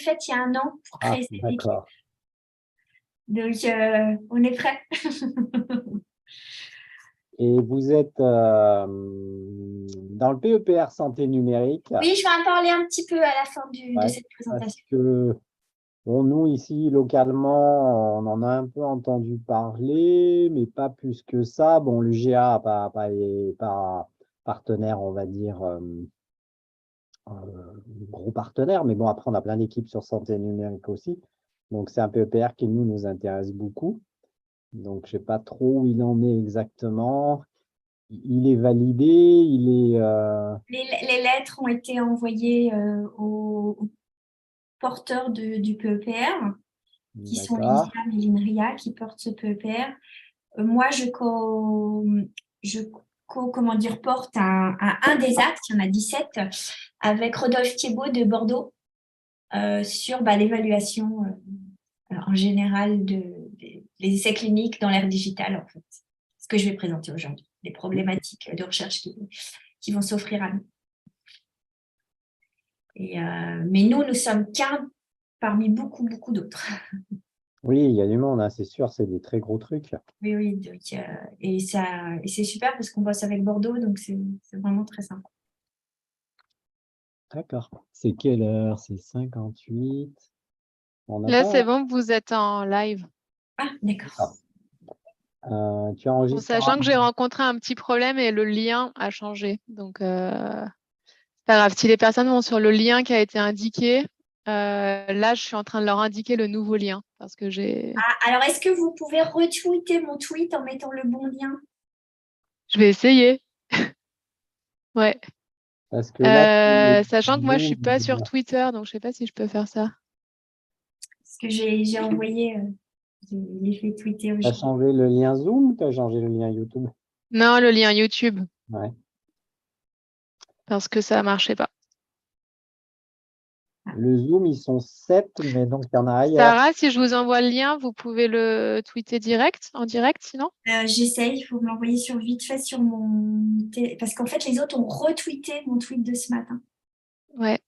faite il y a 1 an pour Ah, créer cette équipe. d'accord. Donc, on est prêt. Et vous êtes dans le PEPR santé numérique. Oui, je vais en parler un petit peu à la fin de Ouais, cette parce présentation. que bon, nous, ici, localement, on en a un peu entendu parler, mais pas plus que ça. Bon, l'UGA n'est pas partenaire, on va dire, gros partenaire, mais bon, après, on a plein d'équipes sur santé numérique aussi. Donc, c'est un PEPR qui, nous intéresse beaucoup. Donc, je ne sais pas trop où il en est exactement. Il est validé, il est… Les lettres ont été envoyées aux porteurs du PEPR, qui sont D'accord. l'INSERM et l'INRIA, qui portent ce PEPR. Moi, comment dire, porte un des actes, il y en a 17, avec Rodolphe Thiebaud de Bordeaux, sur l'évaluation en général des essais cliniques dans l'ère digitale, en fait. Ce que je vais présenter aujourd'hui, les problématiques de recherche qui vont s'offrir à nous. Mais nous sommes qu'un parmi beaucoup, beaucoup d'autres. Oui, il y a du monde, hein, c'est sûr, c'est des très gros trucs. Oui, oui. Donc, et c'est super parce qu'on bosse avec Bordeaux, donc c'est vraiment très sympa. D'accord. C'est quelle heure? C'est 58. On n'a Là, pas… c'est bon, vous êtes en live. Ah, d'accord. Tu En enregistreras… sachant que j'ai rencontré un petit problème et le lien a changé. Donc, c'est pas grave. Si les personnes vont sur le lien qui a été indiqué, là, je suis en train de leur indiquer le nouveau lien parce que j'ai. Ah, alors, est-ce que vous pouvez retweeter mon tweet en mettant le bon lien? Je vais essayer. Ouais. Parce que là, Sachant que moi, je suis pas sur Twitter, donc je sais pas si je peux faire ça. Parce que j'ai envoyé, j'ai fait tweeter aux tu as gens. changé le lien Zoom ou tu as changé le lien YouTube? Non, le lien YouTube, Ouais. parce que ça marchait pas. Le Zoom, ils sont 7, mais donc il y en a ailleurs. Sarah, si je vous envoie le lien, vous pouvez le tweeter en direct, sinon? J'essaye, il faut me l'envoyer vite fait sur parce qu'en fait, les autres ont retweeté mon tweet de ce matin. Ouais.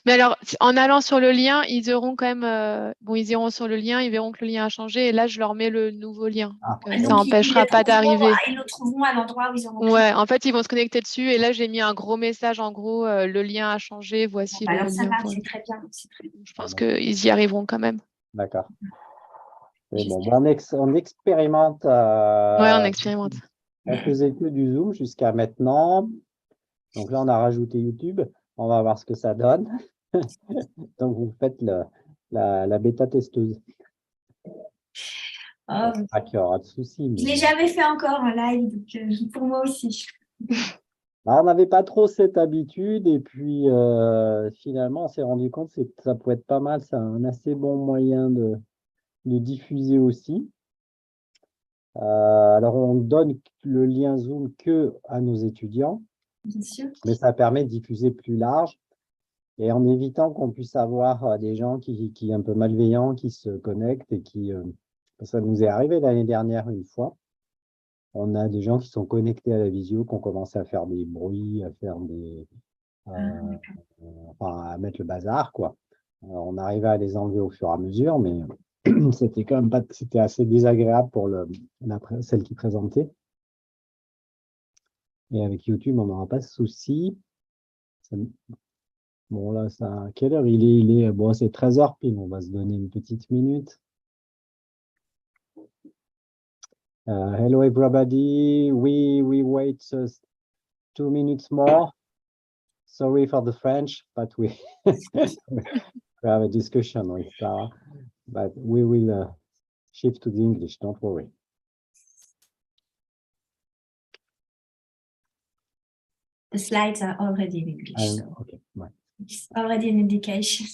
Mais alors, en allant sur le lien, ils auront quand même. Bon, ils iront sur le lien, ils verront que le lien a changé, et là, je leur mets le nouveau lien. Ah, Donc, ça Donc, n'empêchera pas d'arriver. ils le trouveront à l'endroit où ils auront Ouais, en fait, ils vont se connecter dessus, et là, j'ai mis un gros message, en gros, le lien a changé, voici le Alors, ça lien va, pour le. c'est très bien. C'est très bien. Je pense qu'ils y arriveront quand même. d'accord. Mais bon, J'espère. on expérimente. Ouais, on expérimente. On faisait que du Zoom jusqu'à maintenant. Donc là, on a rajouté YouTube. On va voir ce que ça donne. Donc, vous faites la bêta testeuse. Oh, Pas qu'il y aura de soucis. je ne l'ai Mais… jamais fait encore en live, donc pour moi aussi. Bah, on n'avait pas trop cette habitude. Et puis, finalement, on s'est rendu compte que ça pouvait être pas mal. C'est un assez bon moyen de diffuser aussi. Alors, on donne le lien Zoom que à nos étudiants, Bien sûr. mais ça permet de diffuser plus large et en évitant qu'on puisse avoir des gens qui un peu malveillants qui se connectent et qui… ça nous est arrivé l'année dernière une fois. On a des gens qui sont connectés à la visio, qui ont commencé à faire des bruits, à faire euh, enfin, à mettre le bazar, quoi. Alors, on arrivait à les enlever au fur et à mesure, mais c'était quand même pas… c'était assez désagréable pour celle qui présentait. Et avec YouTube, on n'aura pas de souci. Bon, là, quelle heure il est… Bon, c'est 13h pile. On va se donner une petite minute. Hello, everybody. We wait just 2 minutes more. Sorry for the French, but we have a discussion with Sarah. But we will shift to the English. Don't worry. The slides are already in English. So Okay, right. it's already an indication.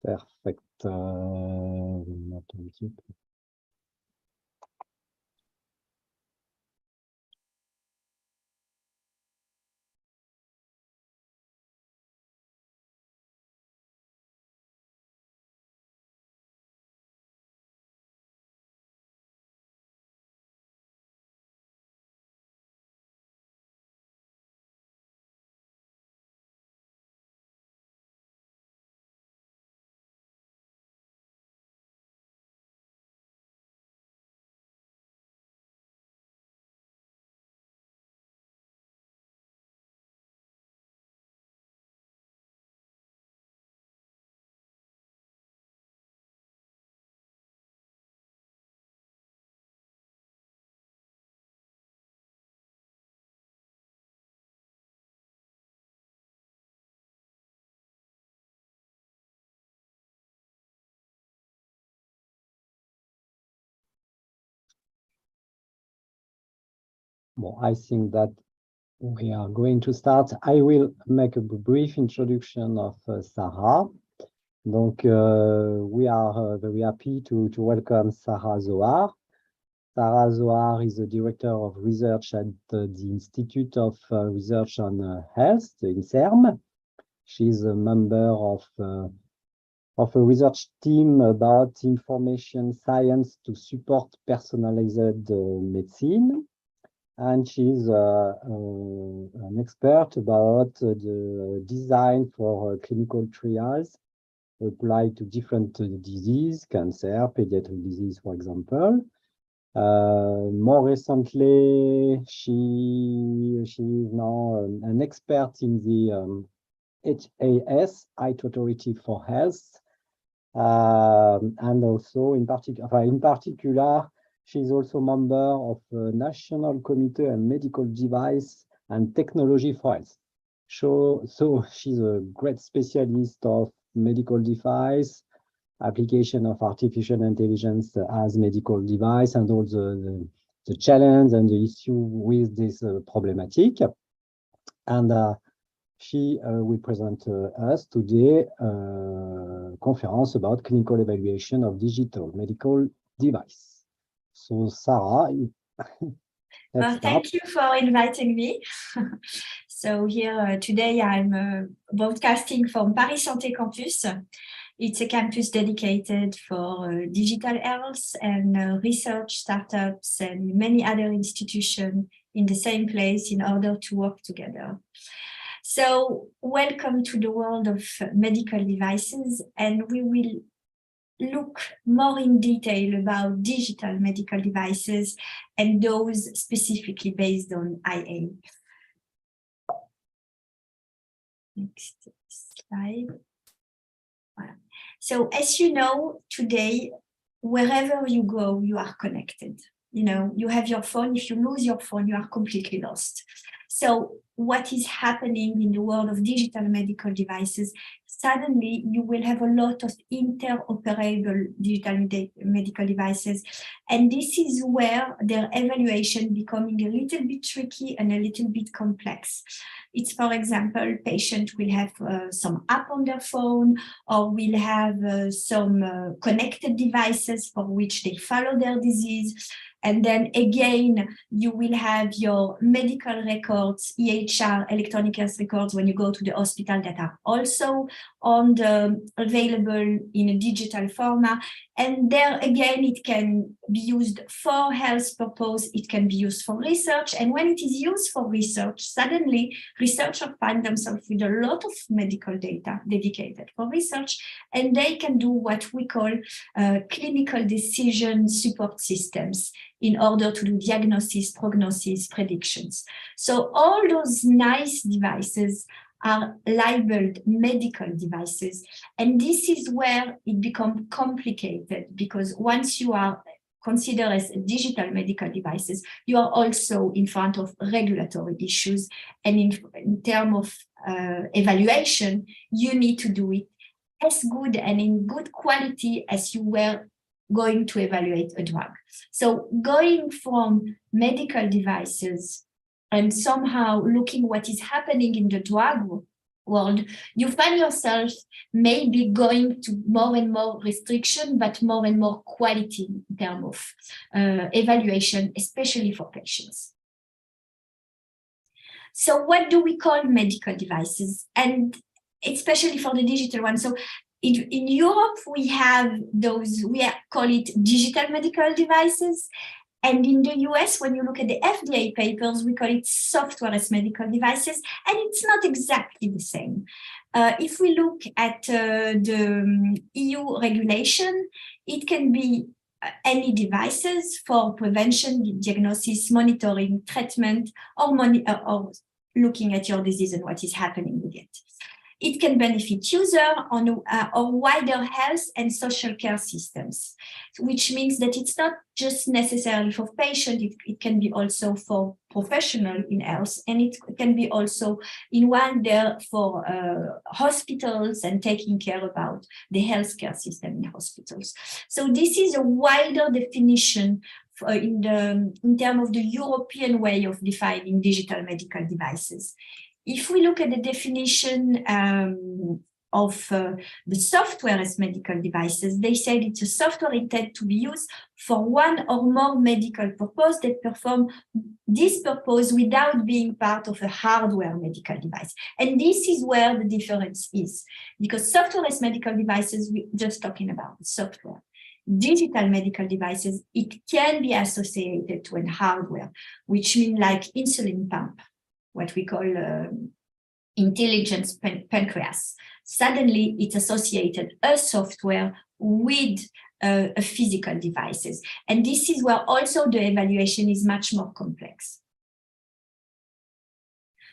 Perfect. Not on YouTube. Well, I think that we are going to start. I will make a brief introduction of Sarah. Donc, we are very happy to welcome Sarah Zohar. Sarah Zohar is the Director of Research at the Institute of Research on Health, the INSERM. She's a member of a research team about information science to support personalized medicine. And she's an expert about the design for clinical trials applied to different diseases, cancer, pediatric disease, for example. More recently, she is now an expert in the HAS, Haute Autorité for Health, and also in particular, she's also a member of the National Committee on Medical Device and Technology for Health. So she's a great specialist of medical device, application of artificial intelligence as medical device, and all the challenge and the issue with this problematic. And she will present us today a conference about clinical evaluation of digital medical device. So Sarah, well, thank you for inviting me. So here today I'm broadcasting from Paris Santé Campus. It's a campus dedicated for digital health and research startups and many other institutions in the same place in order to work together. So welcome to the world of medical devices, and we will look more in detail about digital medical devices and those specifically based on IA. Next slide. Voilà. So as you know, today, wherever you go, you are connected. You know, you have your phone. If you lose your phone, you are completely lost. So what is happening in the world of digital medical devices, suddenly you will have a lot of interoperable digital medical devices. And this is where their evaluation becoming a little bit tricky and a little bit complex. It's, for example, patient will have some app on their phone, or will have some connected devices for which they follow their disease. And then again, you will have your medical records, EHR, electronic health records, when you go to the hospital that are also available in a digital format. And there again, it can be used for health purpose, it can be used for research. And when it is used for research, suddenly researchers find themselves with a lot of medical data dedicated for research, and they can do what we call clinical decision support systems in order to do diagnosis, prognosis, predictions. So all those nice devices are labeled medical devices. And this is where it becomes complicated, because once you are considered as digital medical devices, you are also in front of regulatory issues. And in terms of evaluation, you need to do it as good and in good quality as you were going to evaluate a drug. So going from medical devices and somehow looking what is happening in the drug world, you find yourself maybe going to more and more restriction, but more and more quality in terms of evaluation, especially for patients. So what do we call medical devices? And especially for the digital one. So in Europe, we have those, call it digital medical devices. And in the US, when you look at the FDA papers, we call it software as medical devices, and it's not exactly the same. If we look at the EU regulation, it can be any devices for prevention, diagnosis, monitoring, treatment, or looking at your disease and what is happening with it. It can benefit user on or wider health and social care systems, which means that it's not just necessarily for patients, it can be also for professionals in health, and it can be also in one there for hospitals and taking care about the healthcare system in hospitals. So this is a wider definition in terms of the European way of defining digital medical devices. If we look at the definition of the software as medical devices, they said it's a software intended to be used for one or more medical purpose that perform this purpose without being part of a hardware medical device. And this is where the difference is, because software as medical devices, we're just talking about the software. Digital medical devices, it can be associated to a hardware, which means like insulin pump, what we call intelligence pancreas. Suddenly, it's associated a software with a physical devices. And this is where also the evaluation is much more complex.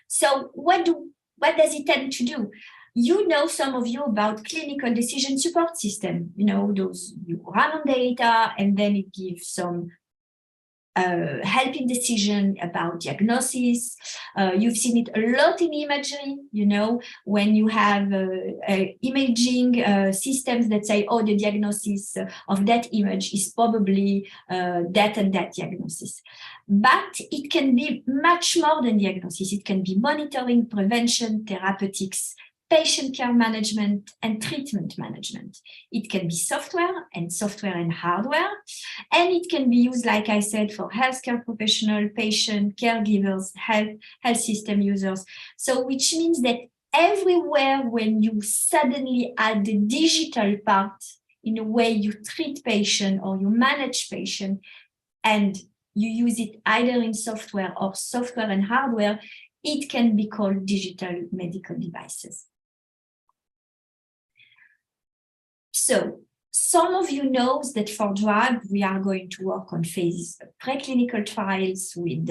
So what does it tend to do? You know, some of you about clinical decision support system, you know, those you run on data and then it gives some helping decision about diagnosis. You've seen it a lot in imagery, you know, when you have imaging systems that say, oh, the diagnosis of that image is probably that and that diagnosis. But it can be much more than diagnosis. It can be monitoring, prevention, therapeutics, patient care management, and treatment management. It can be software and hardware, and it can be used, like I said, for healthcare professional, patient, caregivers, health system users. So which means that everywhere when you suddenly add the digital part in a way you treat patient or you manage patient, and you use it either in software or software and hardware, it can be called digital medical devices. So some of you know that for drug, we are going to work on preclinical trials with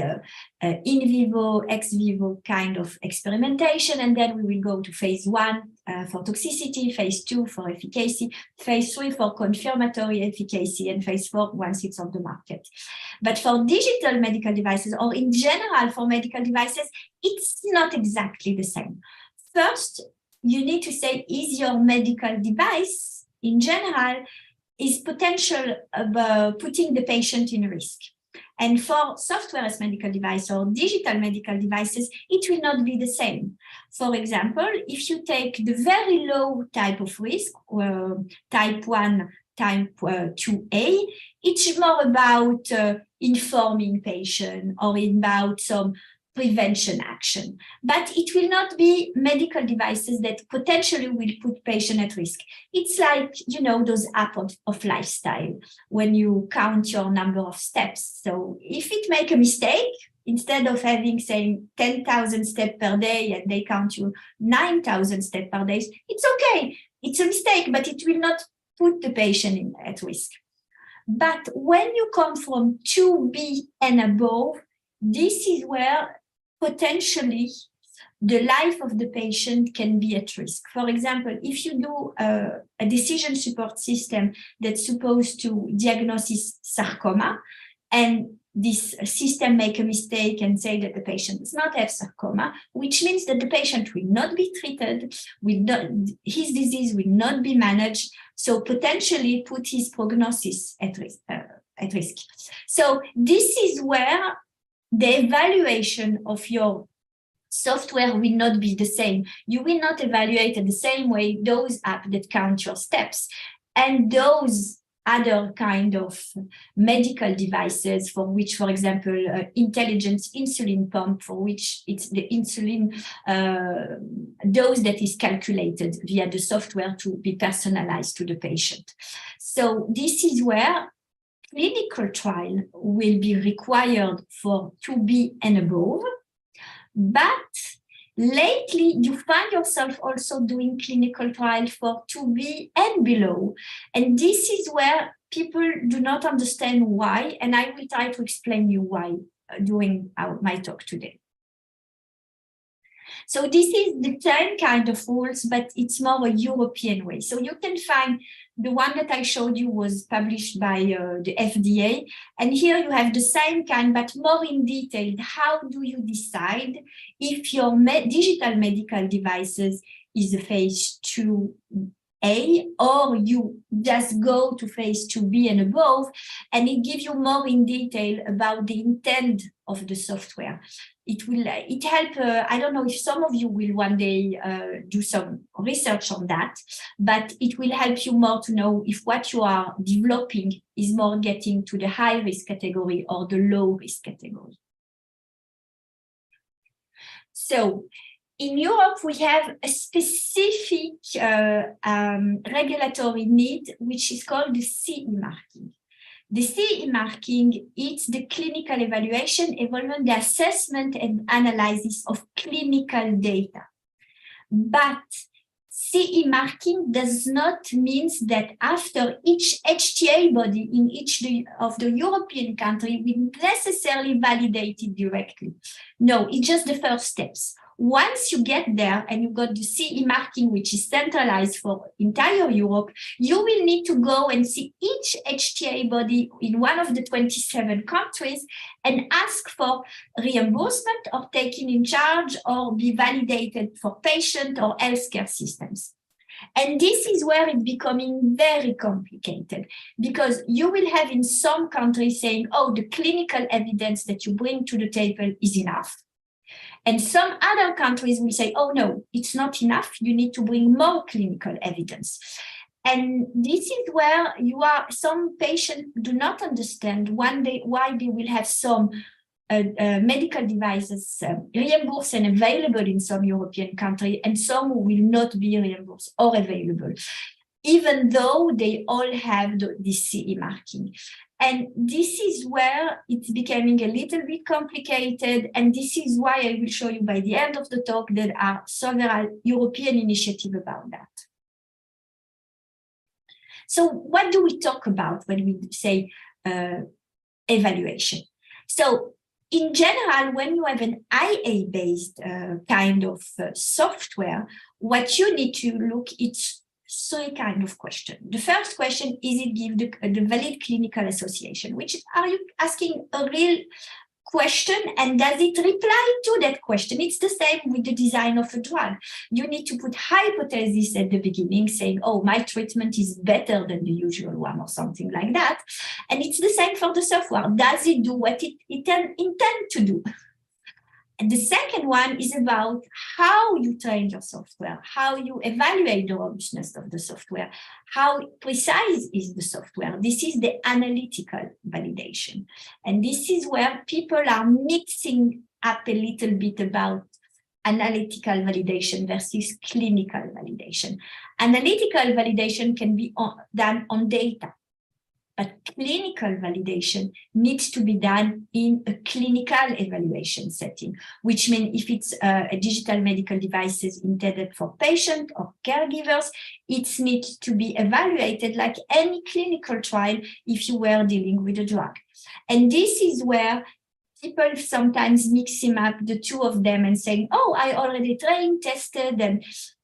in vivo, ex vivo kind of experimentation, and then we will go to phase 1 for toxicity, phase 2 for efficacy, phase 3 for confirmatory efficacy, and phase 4 once it's on the market. But for digital medical devices, or in general for medical devices, it's not exactly the same. First, you need to say, is your medical device in general is potential of putting the patient in risk. And for software as medical device or digital medical devices, it will not be the same. For example, if you take the very low type of risk, type 1, type 2A, it's more about informing patient or about some prevention action, but it will not be medical devices that potentially will put patient at risk. It's like, you know, those apps of lifestyle when you count your number of steps. So if it make a mistake, instead of having saying 10,000 steps per day and they count you 9,000 steps per day, it's okay. It's a mistake, but it will not put the patient at risk. But when you come from 2B and above, this is where potentially the life of the patient can be at risk. For example, if you do a decision support system that's supposed to diagnose sarcoma, and this system make a mistake and say that the patient does not have sarcoma, which means that the patient will not be treated, his disease will not be managed, so potentially put his prognosis at risk. So this is where the evaluation of your software will not be the same. You will not evaluate in the same way those apps that count your steps and those other kind of medical devices for which, for example, intelligent insulin pump, for which it's the insulin dose that is calculated via the software to be personalized to the patient. So this is where clinical trial will be required for 2B and above, but lately you find yourself also doing clinical trial for 2B and below. And this is where people do not understand why, and I will try to explain you why during my talk today. So this is the same kind of rules, but it's more a European way. So you can find the one that I showed you was published by the FDA. And here you have the same kind, but more in detail. How do you decide if your digital medical devices is a phase 2 A, or you just go to phase 2B and above, and it gives you more in detail about the intent of the software. It help, I don't know if some of you will one day do some research on that, but it will help you more to know if what you are developing is more getting to the high risk category or the low risk category. So in Europe, we have a specific regulatory need, which is called the CE marking. The CE marking, it's the clinical evaluation involving the assessment and analysis of clinical data. But CE marking does not mean that after each HTA body in each of the European country will necessarily validate it directly. No, it's just the first steps. Once you get there and you got the CE marking, which is centralized for entire Europe, you will need to go and see each HTA body in one of the 27 countries and ask for reimbursement or taking in charge or be validated for patient or healthcare systems. And this is where it's becoming very complicated, because you will have in some countries saying, oh, the clinical evidence that you bring to the table is enough. And some other countries will say, oh, no, it's not enough. You need to bring more clinical evidence. And this is where some patients do not understand why they will have some medical devices reimbursed and available in some European country, and some will not be reimbursed or available, even though they all have the CE marking. And this is where it's becoming a little bit complicated. And this is why I will show you by the end of the talk there are several European initiatives about that. So what do we talk about when we say evaluation? So in general, when you have an IA-based kind of software, what you need to look, it's three kind of question. The first question is it give the valid clinical association, which is, are you asking a real question and does it reply to that question? It's the same with the design of a drug. You need to put hypothesis at the beginning saying, oh, my treatment is better than the usual one or something like that. And it's the same for the software. Does it do what it intends to do? And the second one is about how you train your software, how you evaluate the robustness of the software, how precise is the software. This is the analytical validation. And this is where people are mixing up a little bit about analytical validation versus clinical validation. Analytical validation can be done on data, but clinical validation needs to be done in a clinical evaluation setting, which means if it's a digital medical devices intended for patients or caregivers, it needs to be evaluated like any clinical trial if you were dealing with a drug. And this is where people sometimes mix up the two of them and saying, oh, I already trained, tested,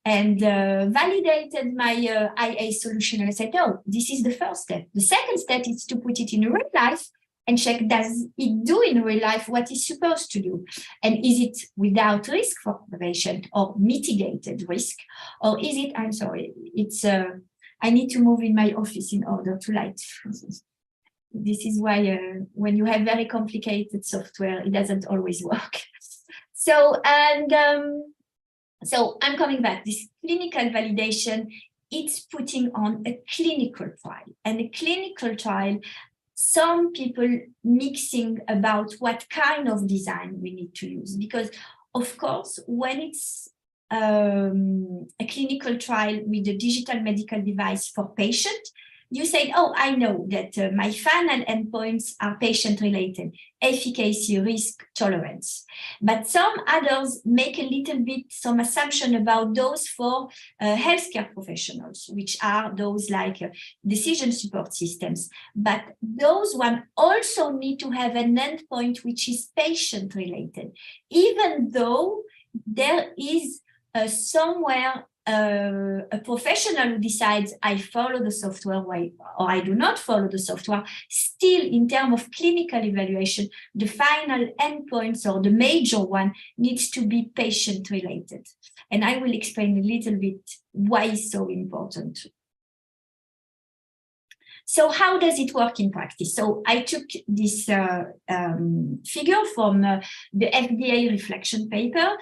and validated my IA solution. And I said, no, this is the first step. The second step is to put it in real life and check, does it do in real life what it's supposed to do? And is it without risk for the patient or mitigated risk? Or is it, I'm sorry, it's, I need to move in my office in order to light. This is why when you have very complicated software, it doesn't always work. So, so I'm coming back. This clinical validation, it's putting on a clinical trial. And a clinical trial, some people mixing about what kind of design we need to use. Because, of course, when it's a clinical trial with a digital medical device for patient, you say, oh, I know that my final endpoints are patient-related, efficacy, risk, tolerance. But some others make a little bit some assumption about those for healthcare professionals, which are those like decision support systems. But those ones also need to have an endpoint which is patient-related, even though there is somewhere a professional who decides I follow the software or I do not follow the software, still in terms of clinical evaluation, the final endpoints or the major one needs to be patient related. And I will explain a little bit why it's so important. So how does it work in practice? So I took this figure from the FDA reflection paper,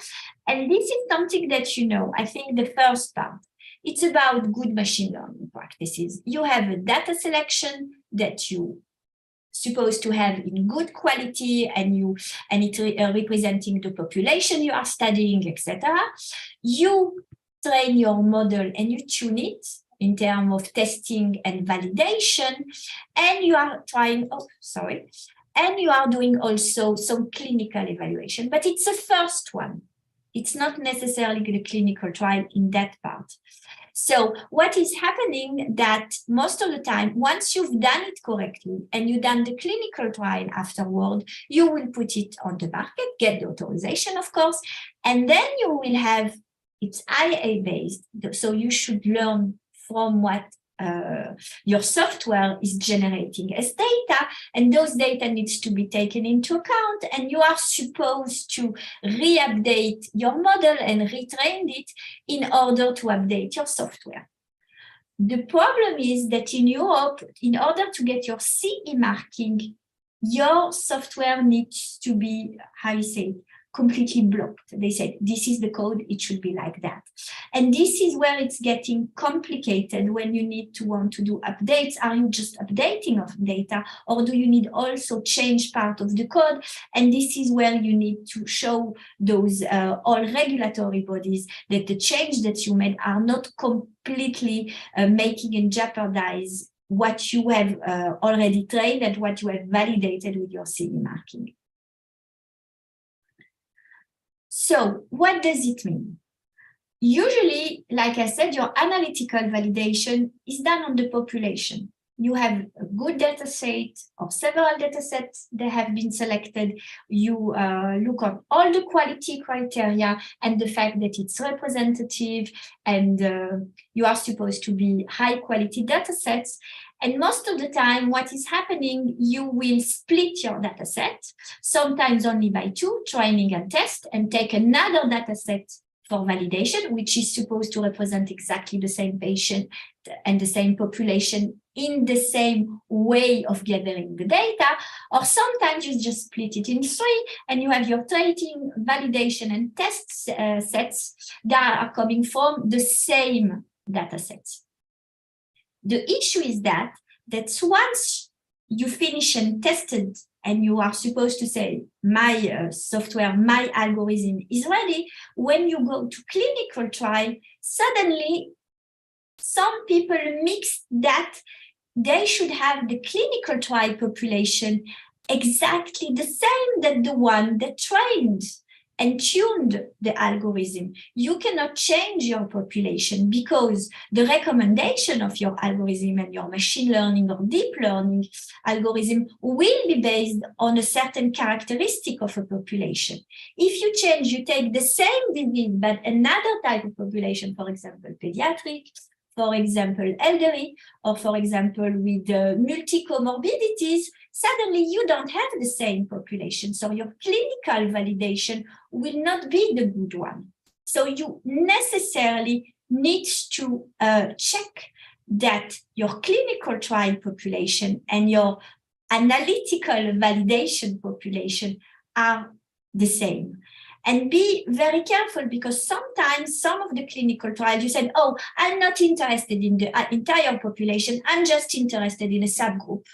and this is something that, you know, I think the first part, it's about good machine learning practices. You have a data selection that you supposed to have in good quality, and it representing the population you are studying, etc. You train your model and you tune it in terms of testing and validation, and you are trying, and you are doing also some clinical evaluation, but it's the first one. It's not necessarily the clinical trial in that part. So what is happening that most of the time, once you've done it correctly and you've done the clinical trial afterward, you will put it on the market, get the authorization, of course, and then you will have, it's IA-based, so you should learn from what your software is generating as data, and those data needs to be taken into account, and you are supposed to re-update your model and retrain it in order to update your software. The problem is that in Europe, in order to get your CE marking, your software needs to be, how you say, completely blocked. They said, this is the code, it should be like that. And this is where it's getting complicated when you need to want to do updates. Are you just updating of data, or do you need also change part of the code? And this is where you need to show those all regulatory bodies that the change that you made are not completely making and jeopardize what you have already trained and what you have validated with your CE marking. So what does it mean? Usually, like I said, your analytical validation is done on the population. You have a good data set or several data sets that have been selected. You look on all the quality criteria and the fact that it's representative, and you are supposed to be high quality data sets. And most of the time, what is happening, you will split your data set, sometimes only by 2, training and test, and take another data set for validation, which is supposed to represent exactly the same patient and the same population in the same way of gathering the data. Or sometimes you just split it in 3 and you have your training, validation, and test sets that are coming from the same data sets. The issue is that once you finish and tested and you are supposed to say, my software, my algorithm is ready, when you go to clinical trial, suddenly some people mix that they should have the clinical trial population exactly the same that the one that trained and tuned the algorithm. You cannot change your population because the recommendation of your algorithm and your machine learning or deep learning algorithm will be based on a certain characteristic of a population. If you change, you take the same disease, but another type of population, for example, paediatric, for example, elderly, or for example, with multi-comorbidities, suddenly you don't have the same population. So your clinical validation will not be the good one. So you necessarily need to check that your clinical trial population and your analytical validation population are the same. And be very careful, because sometimes some of the clinical trials, you said, oh, I'm not interested in the entire population, I'm just interested in a subgroup.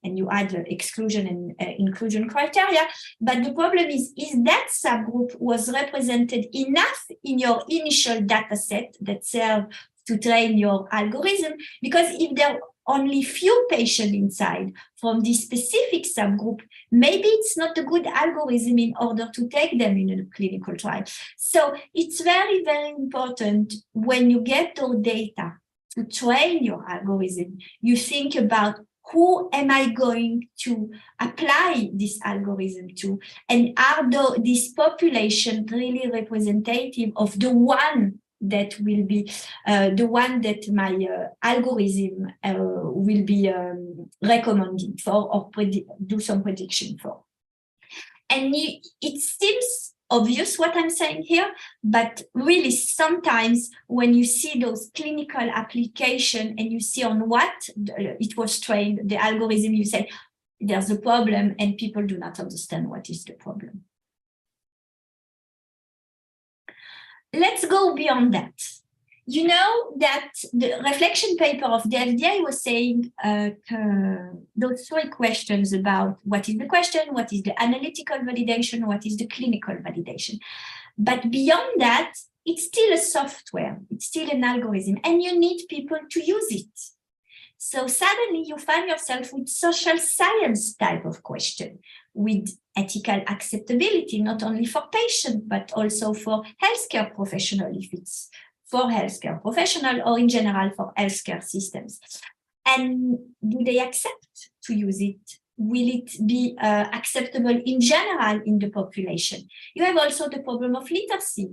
And you add exclusion and inclusion criteria. But the problem is that subgroup was represented enough in your initial data set that served to train your algorithm? Because if there are only few patients inside from this specific subgroup, maybe it's not a good algorithm in order to take them in a clinical trial. So it's very, very important when you get those data to train your algorithm, you think about who am I going to apply this algorithm to? And are this population really representative of the one that will be the one that my algorithm will be recommending for or do some prediction for. And it seems obvious what I'm saying here, but really sometimes when you see those clinical application and you see on what it was trained, the algorithm, you say there's a problem and people do not understand what is the problem. Let's go beyond that. You know that the reflection paper of the FDA was saying those 3 questions about what is the question, what is the analytical validation, what is the clinical validation. But beyond that, it's still a software, it's still an algorithm, and you need people to use it. So suddenly you find yourself with social science type of question, with ethical acceptability, not only for patients, but also for healthcare professionals, if it's for healthcare professional or in general for healthcare systems. And do they accept to use it? Will it be acceptable in general in the population? You have also the problem of literacy.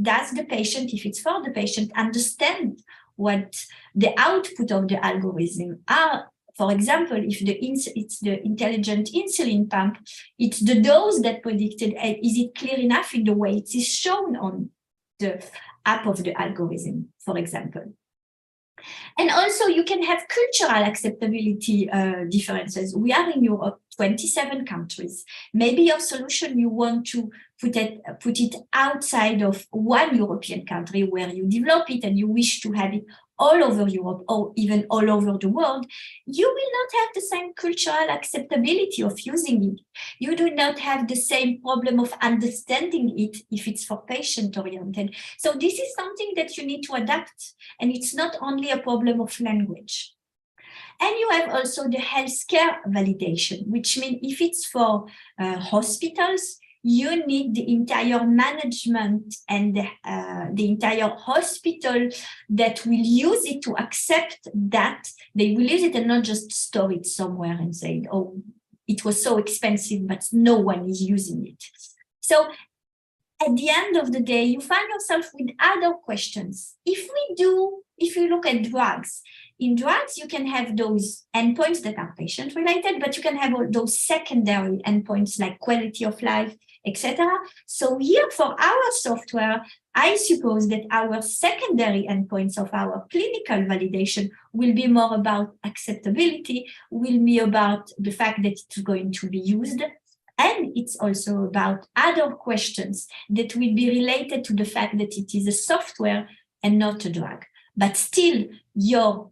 Does the patient, if it's for the patient, understand what the output of the algorithm are? For example, if it's the intelligent insulin pump, it's the dose that predicted, is it clear enough in the way it is shown on the app of the algorithm, for example. And also you can have cultural acceptability differences. We are in Europe, 27 countries. Maybe your solution, you want to put it outside of one European country where you develop it and you wish to have it all over Europe or even all over the world. You will not have the same cultural acceptability of using it. You do not have the same problem of understanding it if it's for patient-oriented. So this is something that you need to adapt, and it's not only a problem of language. And you have also the healthcare validation, which means if it's for hospitals, you need the entire management and the entire hospital that will use it to accept that they will use it and not just store it somewhere and say, oh, it was so expensive, but no one is using it. So at the end of the day, you find yourself with other questions. If you look at drugs, in drugs, you can have those endpoints that are patient-related, but you can have all those secondary endpoints like quality of life, etc. So here for our software, I suppose that our secondary endpoints of our clinical validation will be more about acceptability, will be about the fact that it's going to be used, and it's also about other questions that will be related to the fact that it is a software and not a drug. But still, your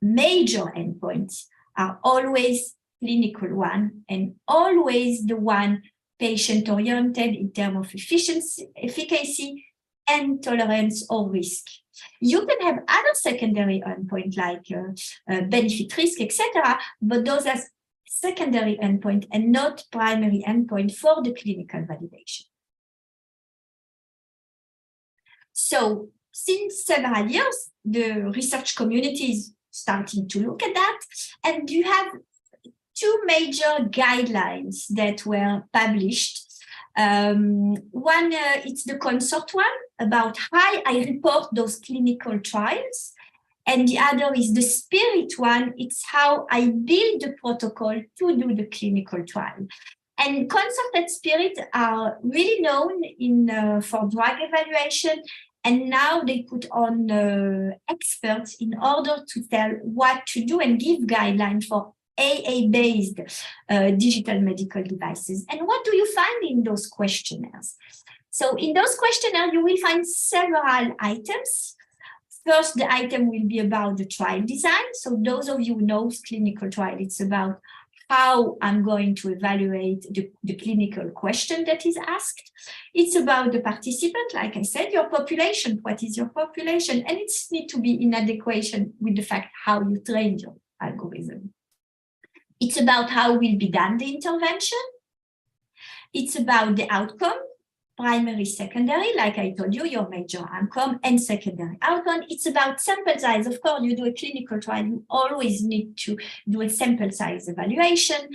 major endpoints are always clinical one and always the one patient-oriented in terms of efficacy, and tolerance or risk. You can have other secondary endpoints like benefit risk, etc., but those are secondary endpoint and not primary endpoint for the clinical validation. So since several years, the research community is starting to look at that, and you have 2 major guidelines that were published. One, it's the CONSORT one about how I report those clinical trials. And the other is the SPIRIT one. It's how I build the protocol to do the clinical trial. And CONSORT and SPIRIT are really known for drug evaluation. And now they put on experts in order to tell what to do and give guidelines for AA-based digital medical devices. And what do you find in those questionnaires? So in those questionnaires, you will find several items. First, the item will be about the trial design. So those of you who know clinical trial, it's about how I'm going to evaluate the clinical question that is asked. It's about the participant, like I said, your population. What is your population? And it needs to be in adequation with the fact how you train your algorithm. It's about how will be done the intervention. It's about the outcome, primary, secondary, like I told you, your major outcome and secondary outcome. It's about sample size. Of course, you do a clinical trial, you always need to do a sample size evaluation.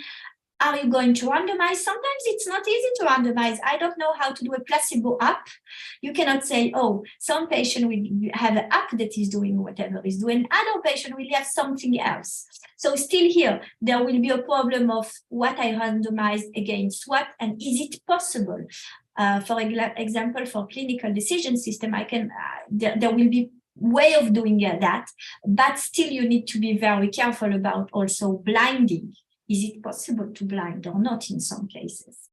are you going to randomize? Sometimes it's not easy to randomize. I don't know how to do a placebo app. You cannot say, oh, some patient will have an app that is doing whatever is doing. Other patient will have something else. So still here, there will be a problem of what I randomize against what, and is it possible? For example, for clinical decision system, there will be way of doing that, but still you need to be very careful about also blinding. Is it possible to blind or not in some cases?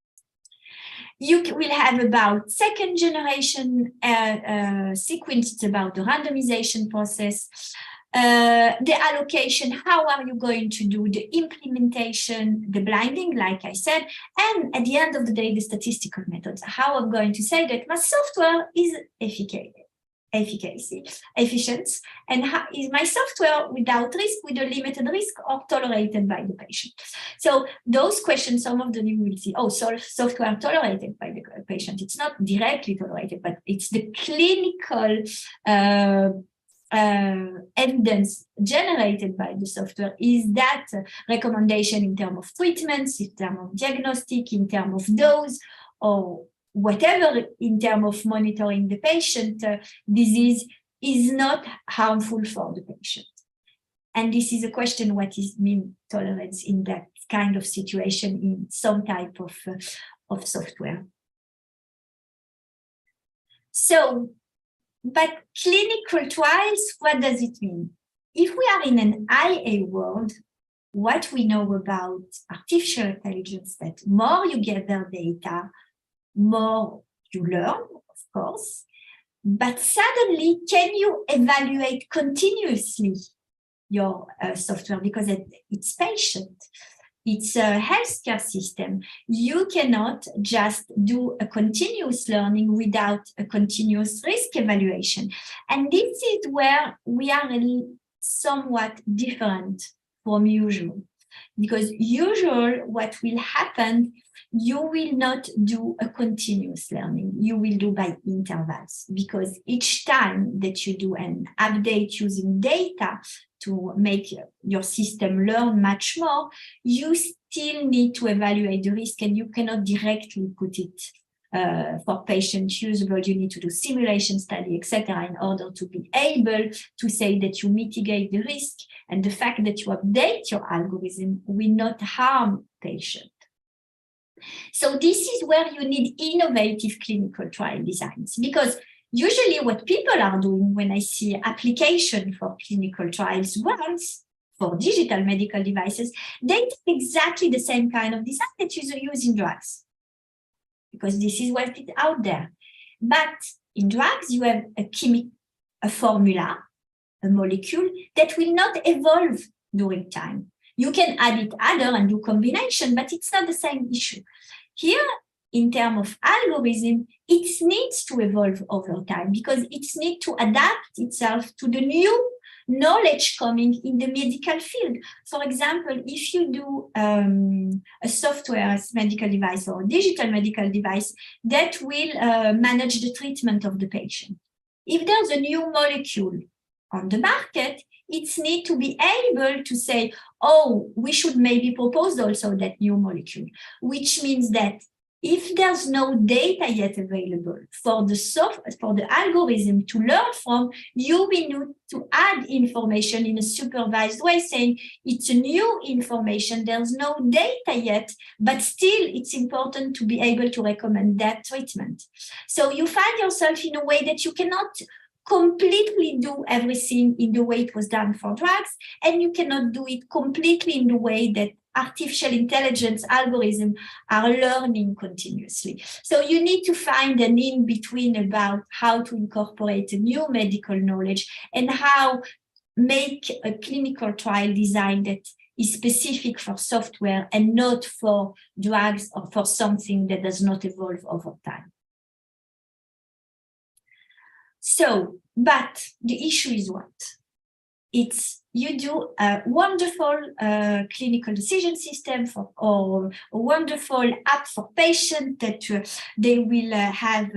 You will have about second generation sequence. It's about the randomization process, the allocation, how are you going to do the implementation, the blinding, like I said, and at the end of the day, the statistical methods, how I'm going to say that my software is efficient, and how is my software without risk, with a limited risk, or tolerated by the patient. So those questions, some of them you will see, oh, software tolerated by the patient. It's not directly tolerated, but it's the clinical evidence generated by the software. Is that recommendation in terms of treatments, in terms of diagnostic, in terms of dose, or whatever in terms of monitoring the patient disease, is not harmful for the patient. And this is a question, what is mean tolerance in that kind of situation in some type of software. So, but clinical trials, what does it mean? If we are in an IA world, what we know about artificial intelligence, that more you gather data, more you learn, of course, but suddenly, can you evaluate continuously your software? Because it's patient, it's a healthcare system. You cannot just do a continuous learning without a continuous risk evaluation. And this is where we are somewhat different from usual. Because usual, what will happen, you will not do a continuous learning. You will do by intervals, because each time that you do an update using data to make your system learn much more, you still need to evaluate the risk, and you cannot directly put it for patient usable. You need to do simulation study, etc., in order to be able to say that you mitigate the risk, and the fact that you update your algorithm will not harm patient. So this is where you need innovative clinical trial designs, because usually what people are doing when I see application for clinical trials once for digital medical devices, they take exactly the same kind of design that you use in drugs, because this is what is out there. But in drugs, you have a formula, a molecule that will not evolve during time. You can add it other and do combination, but it's not the same issue. Here, in terms of algorithm, it needs to evolve over time, because it needs to adapt itself to the new knowledge coming in the medical field. For example, if you do a software medical device or a digital medical device that will manage the treatment of the patient, if there's a new molecule on the market, it needs to be able to say, oh, we should maybe propose also that new molecule, which means that if there's no data yet available for the algorithm to learn from, you will need to add information in a supervised way, saying it's a new information, there's no data yet, but still it's important to be able to recommend that treatment. So you find yourself in a way that you cannot completely do everything in the way it was done for drugs, and you cannot do it completely in the way that artificial intelligence algorithms are learning continuously. So you need to find an in-between about how to incorporate a new medical knowledge and how make a clinical trial design that is specific for software and not for drugs or for something that does not evolve over time. So, but the issue is what? It's you do a wonderful clinical decision system or a wonderful app for patients that they will have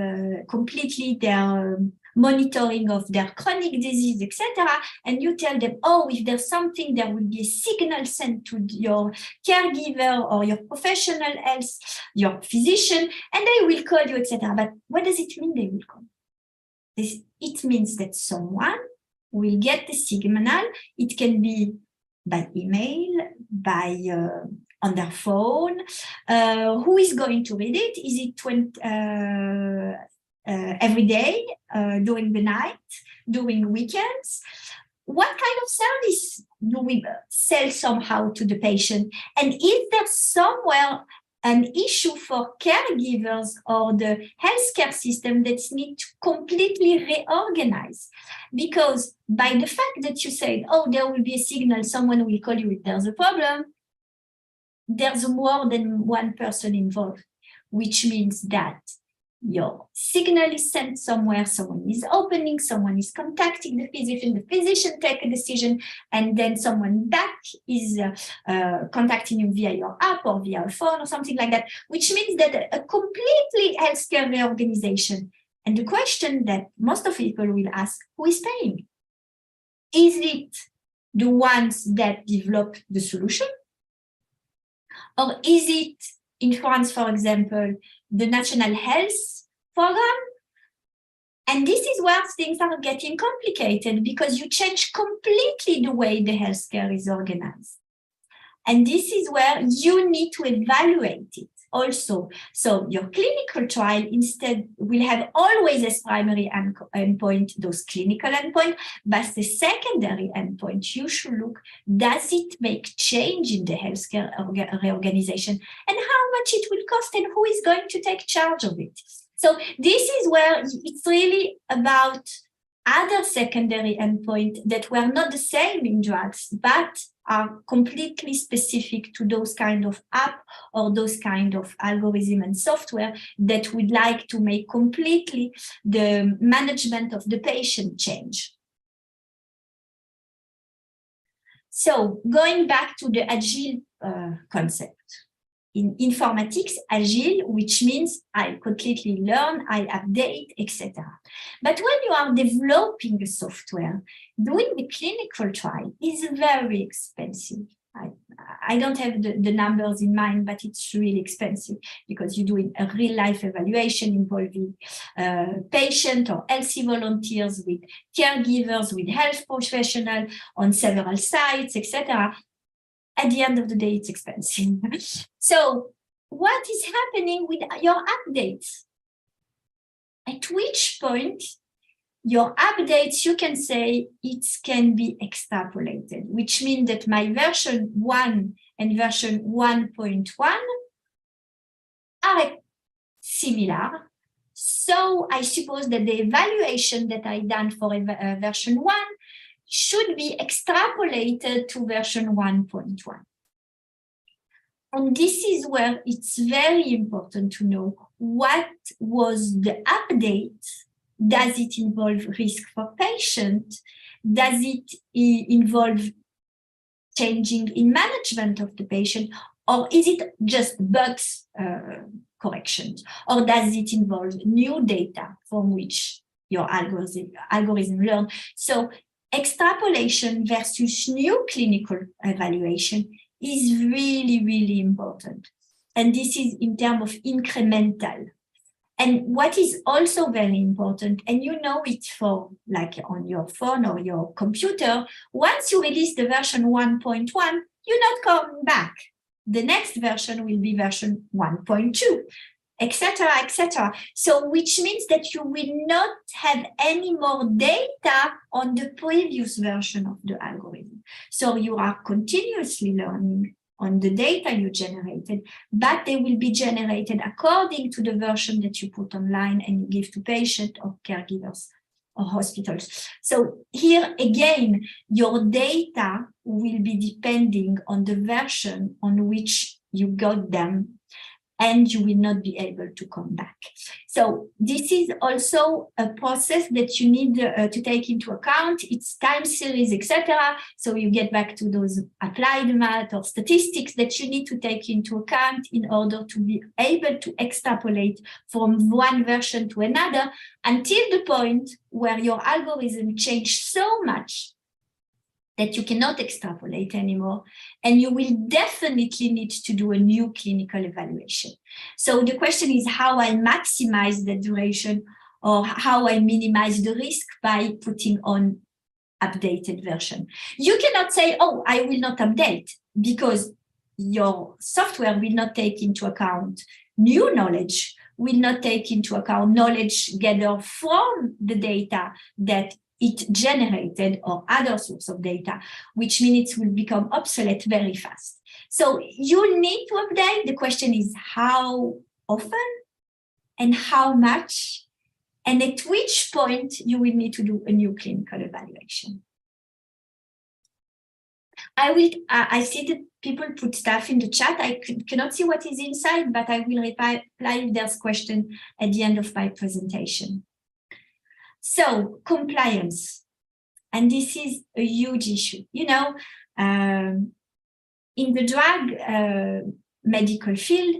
completely their monitoring of their chronic disease, etc. And you tell them, oh, if there's something, there will be a signal sent to your caregiver or your professional health, your physician, and they will call you, etc. But what does it mean they will call? It means that someone will get the signal. It can be by email, by on their phone. Who is going to read it? Is it every day, during the night, during weekends? What kind of service do we sell somehow to the patient? And is there somewhere an issue for caregivers or the healthcare system that needs to completely reorganize? Because by the fact that you said, oh, there will be a signal, someone will call you if there's a problem, there's more than one person involved, which means that your signal is sent somewhere, someone is opening, someone is contacting the physician takes a decision, and then someone back is contacting you via your app or via a phone or something like that, which means that a completely healthcare reorganization. And the question that most of people will ask, who is paying? Is it the ones that develop the solution? Or is it, in France, for example, the National Health Program? And this is where things are getting complicated, because you change completely the way the healthcare is organized. And this is where you need to evaluate it also. So your clinical trial instead will have always as primary endpoint those clinical endpoints, but the secondary endpoint you should look, does it make change in the healthcare reorganization, and how much it will cost, and who is going to take charge of it? So this is where it's really about other secondary endpoints that were not the same in drugs, but are completely specific to those kind of app or those kind of algorithm and software that would like to make completely the management of the patient change. So going back to the Agile concept. In informatics, Agile, which means I completely learn, I update, etc. But when you are developing a software, doing the clinical trial is very expensive. I don't have the numbers in mind, but it's really expensive because you're doing a real-life evaluation involving patient or healthy volunteers with caregivers, with health professionals on several sites, etc. At the end of the day, it's expensive. So what is happening with your updates? At which point your updates, you can say it can be extrapolated, which means that my version 1 and version 1.1 are similar. So I suppose that the evaluation that I done for version 1 should be extrapolated to version 1.1. And this is where it's very important to know what was the update. Does it involve risk for patient? Does it involve changing in management of the patient? Or is it just bugs corrections? Or does it involve new data from which your algorithm learn? So extrapolation versus new clinical evaluation is really, really important. And this is in terms of incremental. And what is also very important, and you know it for like on your phone or your computer, once you release the version 1.1, you're not coming back. The next version will be version 1.2. etc., etc. So which means that you will not have any more data on the previous version of the algorithm. So you are continuously learning on the data you generated, but they will be generated according to the version that you put online and you give to patients or caregivers or hospitals. So here again, your data will be depending on the version on which you got them. and you will not be able to come back. So this is also a process that you need to take into account. It's time series, etc. So you get back to those applied math or statistics that you need to take into account in order to be able to extrapolate from one version to another until the point where your algorithm changed so much that you cannot extrapolate anymore, and you will definitely need to do a new clinical evaluation. So the question is how I maximize the duration or how I minimize the risk by putting on updated version. You cannot say, oh, I will not update, because your software will not take into account new knowledge, will not take into account knowledge gathered from the data that it generated or other source of data, which means it will become obsolete very fast. So you need to update. The question is how often and how much, and at which point you will need to do a new clinical evaluation. I see that people put stuff in the chat. I cannot see what is inside, but I will reply if there's question at the end of my presentation. So compliance, and this is a huge issue. You know, in the drug medical field,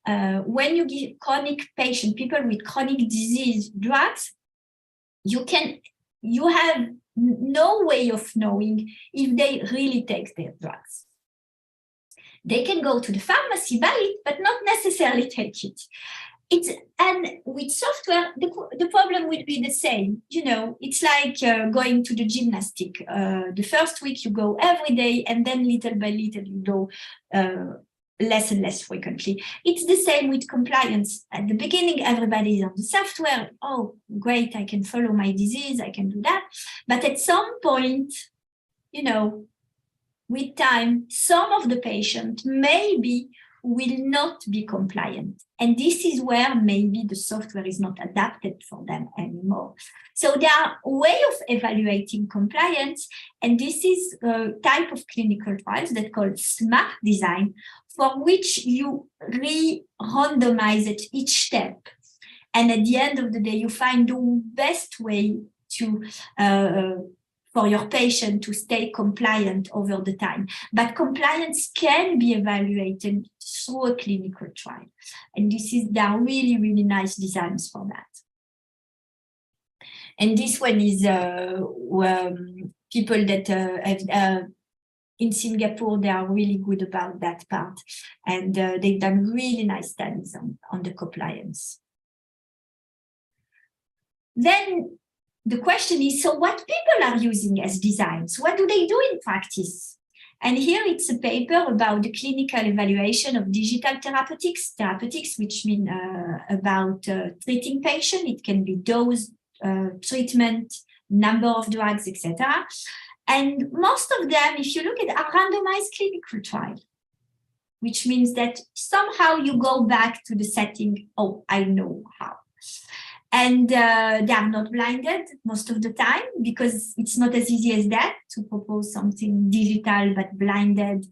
when you give chronic patient, people with chronic disease drugs, you have no way of knowing if they really take their drugs. They can go to the pharmacy, buy it, but not necessarily take it. And with software, the problem will be the same. You know, it's like going to the gymnastic. The first week you go every day, and then little by little you go less and less frequently. It's the same with compliance. At the beginning, everybody is on the software. Oh, great, I can follow my disease, I can do that. But at some point, you know, with time, some of the patients maybe will not be compliant. And this is where maybe the software is not adapted for them anymore. So there are ways of evaluating compliance, and this is a type of clinical trials that called smart design, for which you re-randomize at each step. And at the end of the day, you find the best way to for your patient to stay compliant over the time. But compliance can be evaluated through a clinical trial. And there are really, really nice designs for that. And this one is people that have, in Singapore, they are really good about that part. And they've done really nice studies on the compliance. Then the question is, so what people are using as designs? What do they do in practice? And here it's a paper about the clinical evaluation of digital therapeutics, which mean about treating patients. It can be dose, treatment, number of drugs, etc. And most of them, if you look at a randomized clinical trial, which means that somehow you go back to the setting, oh, I know how. And they are not blinded most of the time, because it's not as easy as that to propose something digital but blinded.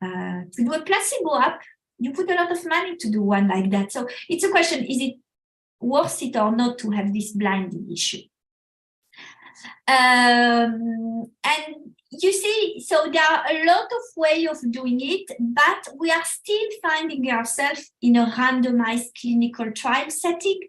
To do a placebo app, you put a lot of money to do one like that. So it's a question, is it worth it or not to have this blinding issue? And you see, so there are a lot of ways of doing it, but we are still finding ourselves in a randomized clinical trial setting.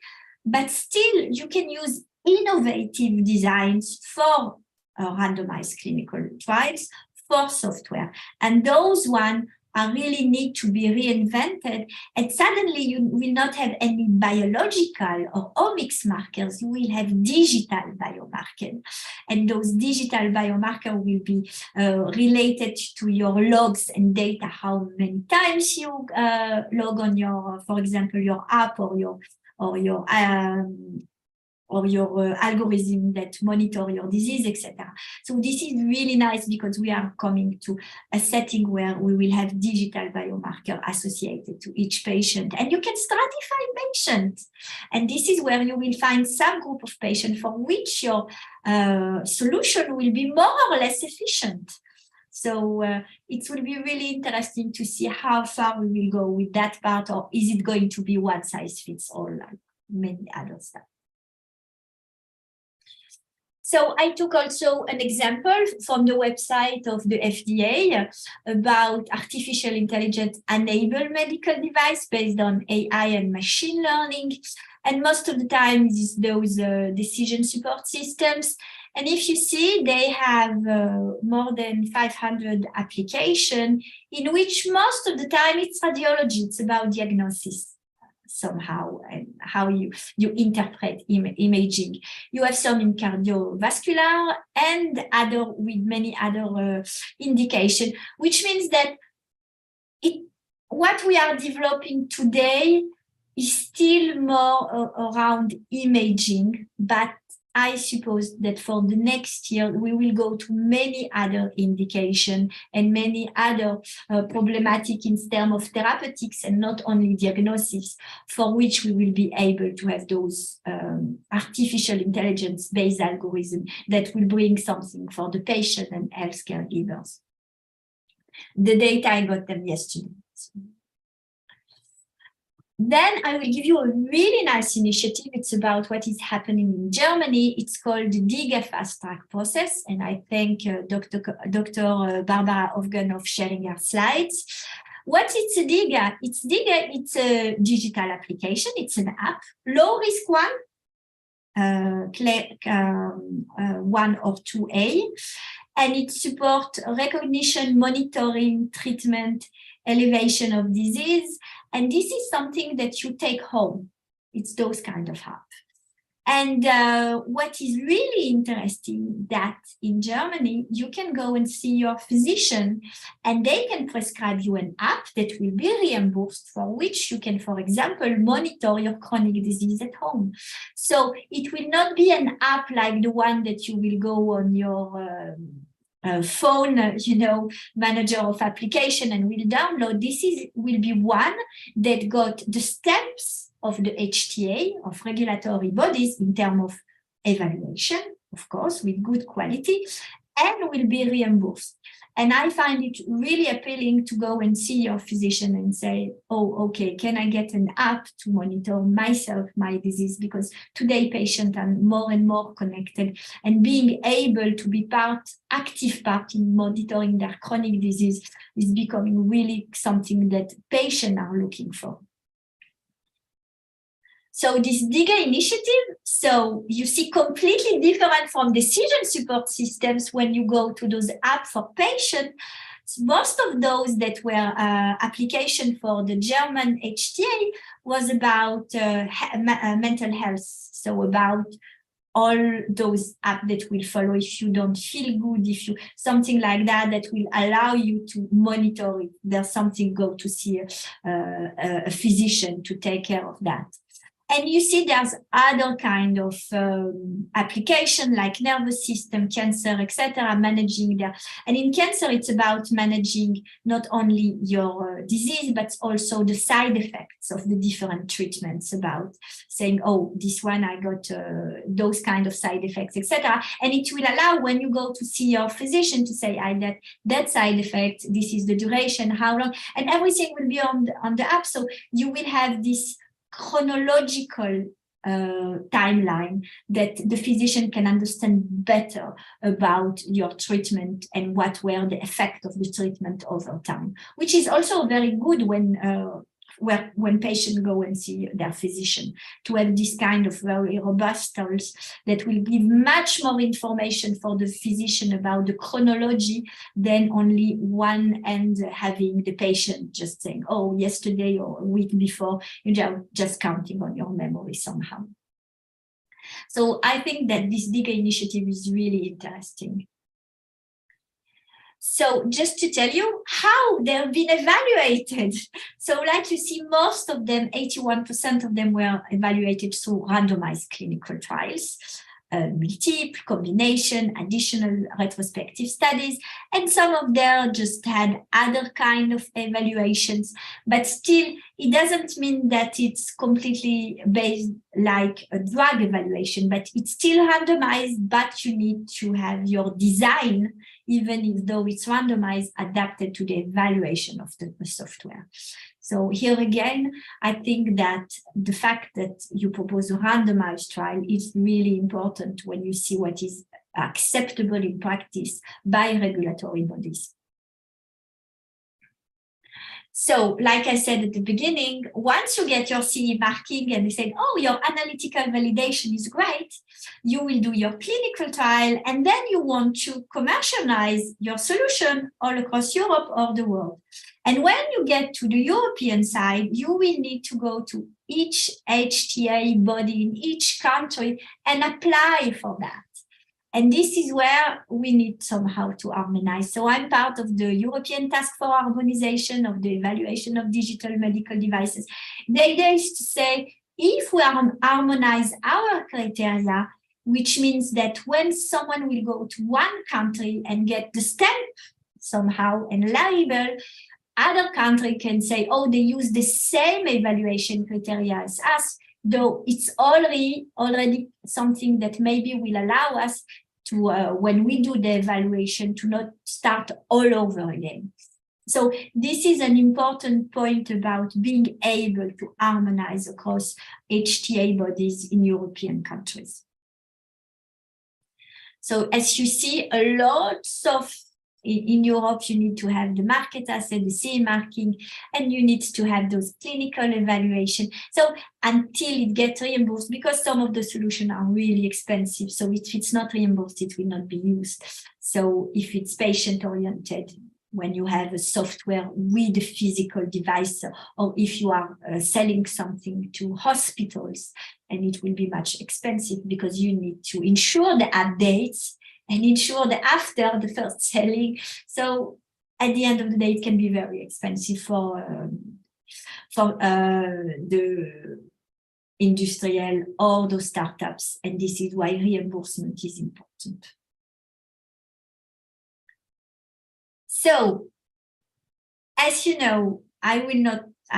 But still, you can use innovative designs for randomized clinical trials for software. And those ones are really need to be reinvented. And suddenly you will not have any biological or omics markers. You will have digital biomarkers. And those digital biomarkers will be related to your logs and data, how many times you log on your, for example, your app or your algorithm that monitor your disease, etc. So this is really nice, because we are coming to a setting where we will have digital biomarker associated to each patient, and you can stratify patients. And this is where you will find some group of patients for which your solution will be more or less efficient. So it will be really interesting to see how far we will go with that part, or is it going to be one size fits all like many other stuff. So I took also an example from the website of the FDA about artificial intelligence enabled medical device based on AI and machine learning. And most of the time, it's those decision support systems. And if you see, they have more than 500 applications, in which most of the time it's radiology, it's about diagnosis somehow, and how you interpret imaging. You have some in cardiovascular and other with many other indications, which means that what we are developing today is still more around imaging, but I suppose that for the next year, we will go to many other indications and many other problematic in terms of therapeutics and not only diagnosis, for which we will be able to have those artificial intelligence-based algorithms that will bring something for the patient and healthcare givers. The data, I got them yesterday. Then I will give you a really nice initiative. It's about what is happening in Germany. It's called the DIGA Fast Track Process. And I thank Dr. Barbara Hofgen of sharing her slides. What is a DIGA? It's a digital application. It's an app, low risk one, 1 or 2A. And it supports recognition, monitoring, treatment, elevation of disease. And this is something that you take home. It's those kind of apps. And what is really interesting that in Germany, you can go and see your physician and they can prescribe you an app that will be reimbursed, for which you can, for example, monitor your chronic disease at home. So it will not be an app like the one that you will go on your phone, manager of application and will download. This will be one that got the steps of the HTA, of regulatory bodies in terms of evaluation, of course, with good quality, and will be reimbursed. And I find it really appealing to go and see your physician and say, oh, okay, can I get an app to monitor myself, my disease? Because today patients are more and more connected, and being able to be active part in monitoring their chronic disease is becoming really something that patients are looking for. So this DIGA initiative, so you see completely different from decision support systems when you go to those apps for patients. Most of those that were application for the German HTA was about mental health. So about all those apps that will follow if you don't feel good, if you something like that, that will allow you to monitor if there's something, go to see a physician to take care of that. And you see there's other kind of application like nervous system, cancer, etc., managing that. And in cancer, it's about managing not only your disease, but also the side effects of the different treatments, about saying, oh, this one, I got those kind of side effects, etc. And it will allow when you go to see your physician to say, I get that side effect, this is the duration, how long, and everything will be on the app. So you will have this chronological timeline that the physician can understand better about your treatment and what were the effects of the treatment over time, which is also very good when patients go and see their physician, to have this kind of very robust tools that will give much more information for the physician about the chronology than only one end having the patient just saying, oh, yesterday or a week before, you're just counting on your memory somehow. So I think that this DIGA initiative is really interesting. So just to tell you how they've been evaluated. So like you see, most of them, 81% of them were evaluated through randomized clinical trials, multiple, combination, additional retrospective studies, and some of them just had other kind of evaluations, but still it doesn't mean that it's completely based like a drug evaluation, but it's still randomized, but you need to have your design even though it's randomized, adapted to the evaluation of the software. So here again, I think that the fact that you propose a randomized trial is really important when you see what is acceptable in practice by regulatory bodies. So, like I said at the beginning, once you get your CE marking and they say, oh, your analytical validation is great, you will do your clinical trial, and then you want to commercialize your solution all across Europe or the world. And when you get to the European side, you will need to go to each HTA body in each country and apply for that. And this is where we need somehow to harmonize. So I'm part of the European Task for Harmonization of the Evaluation of Digital Medical Devices. The idea is to say, if we harmonize our criteria, which means that when someone will go to one country and get the stamp somehow and label, other country can say, oh, they use the same evaluation criteria as us, though it's already something that maybe will allow us to, when we do the evaluation, to not start all over again. So this is an important point about being able to harmonize across HTA bodies in European countries. So as you see, a lot of in Europe, you need to have the market asset, the CE marking, and you need to have those clinical evaluation. So until it gets reimbursed, because some of the solutions are really expensive. So if it's not reimbursed, it will not be used. So if it's patient-oriented, when you have a software with a physical device, or if you are selling something to hospitals, and it will be much expensive because you need to ensure the updates and ensure that after the first selling. So at the end of the day, it can be very expensive for the industrial or the startups. And this is why reimbursement is important. So, as you know, I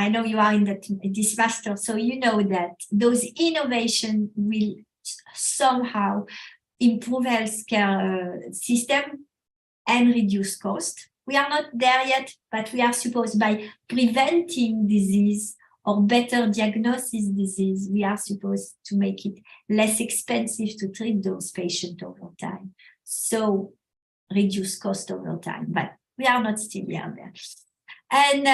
know you are in this master, so you know that those innovations will somehow improve healthcare system and reduce cost. We are not there yet, but we are supposed, by preventing disease or better diagnosis disease, we are supposed to make it less expensive to treat those patients over time. So reduce cost over time, but we are not still there. And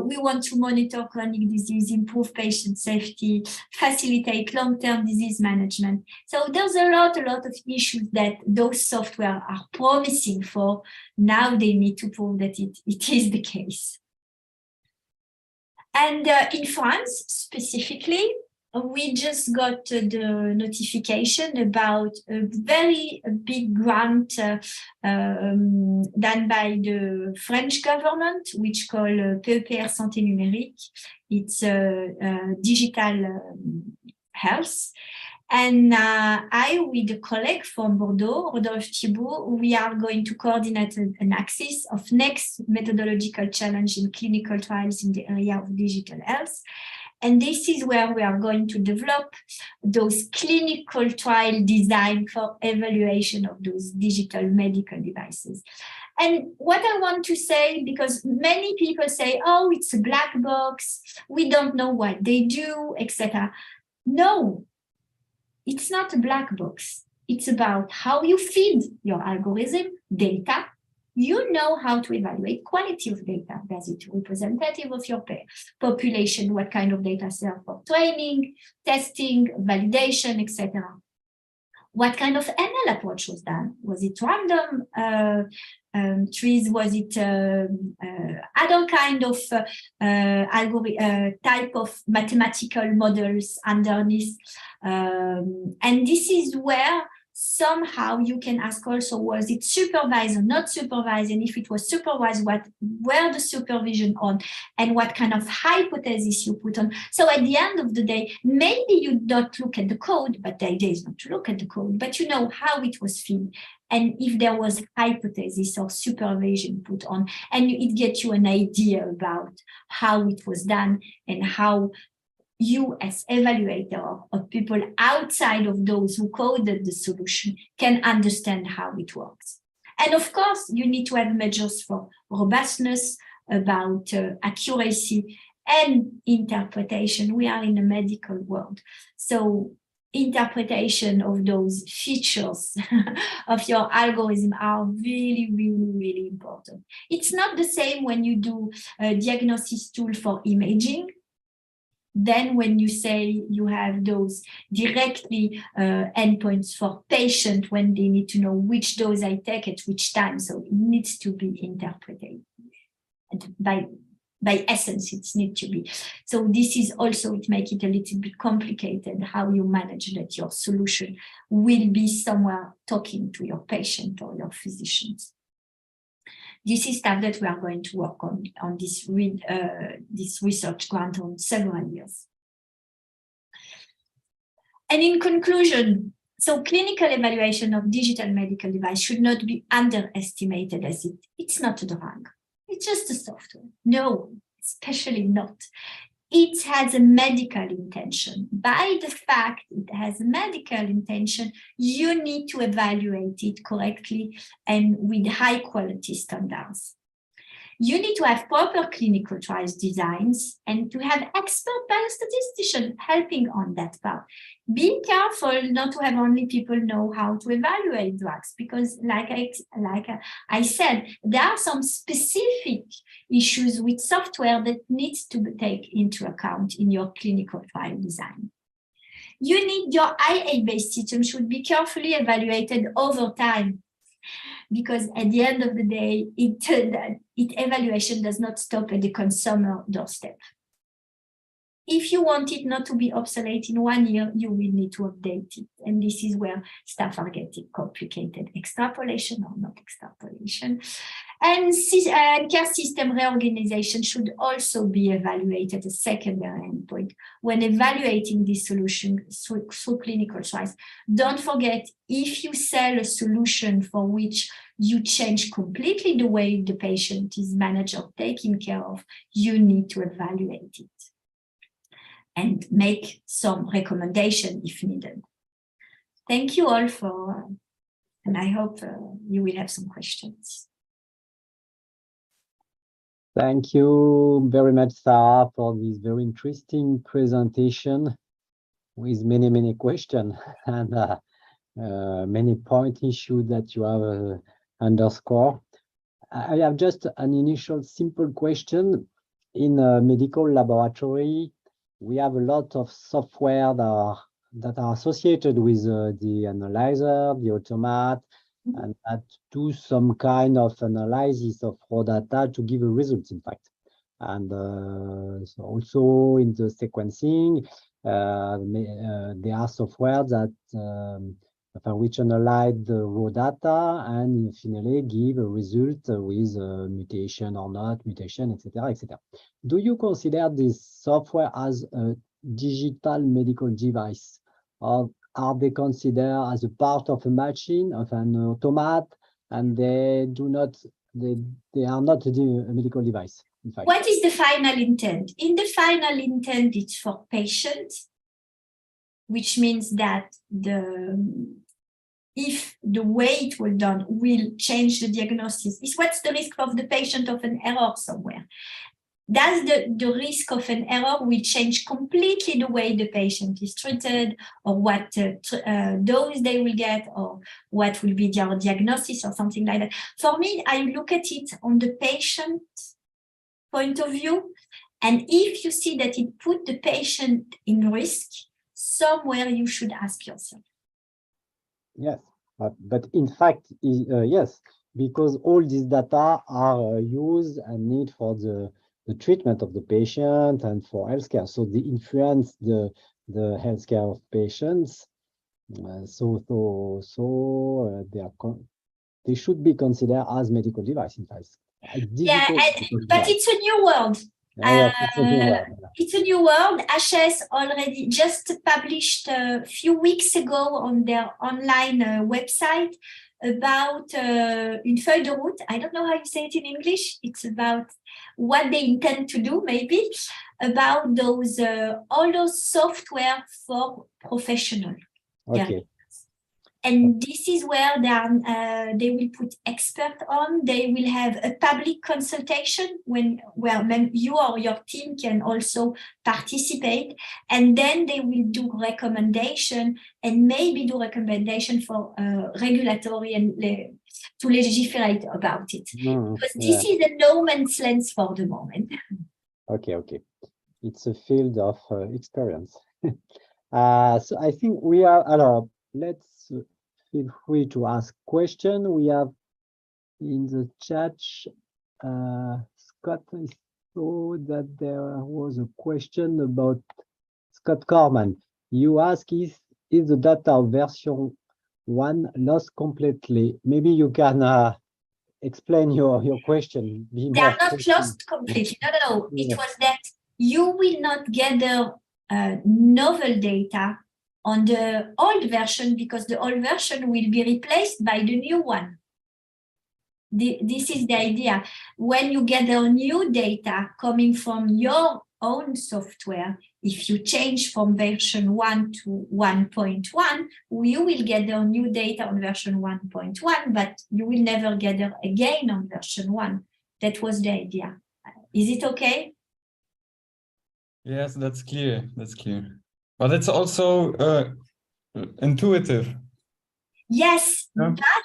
we want to monitor chronic disease, improve patient safety, facilitate long-term disease management. So there's a lot of issues that those software are promising for. Now they need to prove that it is the case. And in France, specifically, we just got the notification about a very big grant done by the French government, which called PEPR Santé Numérique. It's digital health. And I, with a colleague from Bordeaux, Rodolphe Thibault, we are going to coordinate an axis of next methodological challenge in clinical trials in the area of digital health. And this is where we are going to develop those clinical trial design for evaluation of those digital medical devices. And what I want to say, because many people say, oh, it's a black box, we don't know what they do, etc. No, it's not a black box. It's about how you feed your algorithm data. You know how to evaluate quality of data. Does it representative of your population? What kind of data serve for training, testing, validation, etc.? What kind of ML approach was done? Was it random trees? Was it other kind of type of mathematical models underneath? And this is where somehow you can ask also, was it supervised or not supervised? And if it was supervised, what were the supervision on, and what kind of hypothesis you put on? So at the end of the day, maybe you don't look at the code, but the idea is not to look at the code, but you know how it was fed, and if there was hypothesis or supervision put on, and it gets you an idea about how it was done and how you as evaluator of people outside of those who coded the solution can understand how it works. And of course, you need to have measures for robustness, about accuracy and interpretation. We are in a medical world. So interpretation of those features of your algorithm are really, really, really important. It's not the same when you do a diagnosis tool for imaging. Then when you say you have those directly endpoints for patient when they need to know which dose I take at which time. So it needs to be interpreted. And by essence, it needs to be. So this is also, it makes it a little bit complicated how you manage that your solution will be somewhere talking to your patient or your physicians. This is stuff that we are going to work on this research grant on several years. And in conclusion, so clinical evaluation of digital medical device should not be underestimated as it's not a drug. It's just a software. No, especially not. It has a medical intention. By the fact it has a medical intention, you need to evaluate it correctly and with high quality standards. You need to have proper clinical trials designs and to have expert biostatisticians helping on that part. Be careful not to have only people know how to evaluate drugs, because like I said, there are some specific issues with software that needs to be taken into account in your clinical trial design. You need your IA-based system should be carefully evaluated over time, because at the end of the day, its evaluation does not stop at the consumer doorstep. If you want it not to be obsolete in 1 year, you will need to update it. And this is where stuff are getting complicated. Extrapolation or not extrapolation. And care system reorganization should also be evaluated as a secondary endpoint when evaluating this solution through clinical trials. Don't forget, if you sell a solution for which you change completely the way the patient is managed or taken care of, you need to evaluate it and make some recommendation if needed. Thank you all and I hope you will have some questions. Thank you very much, Sarah, for this very interesting presentation with many, many questions and many point issues that you have underscored. I have just an initial simple question. In a medical laboratory, we have a lot of software that are associated with the analyzer, the automat, and that do some kind of analysis of raw data to give a result, in fact. And so also in the sequencing, there are software that which analyze the raw data and finally give a result with mutation or not mutation, etc., etc. Do you consider this software as a digital medical device, or are they considered as a part of a machine, of an automat, and they are not a medical device, in fact? What is the final intent? In the final intent, it's for patients, which means that if the way it was done will change the diagnosis, is what's the risk of the patient of an error somewhere? Does the risk of an error will change completely the way the patient is treated, or what dose they will get, or what will be their diagnosis or something like that? For me, I look at it on the patient point of view. And if you see that it put the patient in risk, somewhere you should ask yourself. Yes, but in fact, yes, because all these data are used and need for the treatment of the patient and for healthcare. So they influence the healthcare of patients. They should be considered as medical device, in fact. Yeah, but it's a new world. It's a new world. HS already just published a few weeks ago on their online website about une feuille de route. I don't know how you say it in English. It's about what they intend to do, maybe, about those all those software for professionals. Okay. Yeah. And this is where they will put expert on. They will have a public consultation where you or your team can also participate. And then they will do recommendation and maybe do recommendation for regulatory and to legislate about it. Because this is a no man's land for the moment. Okay. It's a field of experience. So I think we are, let's feel free to ask questions. We have in the chat, Scott, I saw that there was a question about Scott Corman. You ask if the data of version 1 lost completely. Maybe you can explain your question. They are not lost completely. No. It was that you will not gather novel data on the old version because the old version will be replaced by the new one. This is the idea. When you gather new data coming from your own software, if you change from version 1 to 1.1, you will gather new data on version 1.1, but you will never gather again on version 1. That was the idea. Is it okay? Yes, that's clear. That's clear. But it's also intuitive. Yes, yeah. But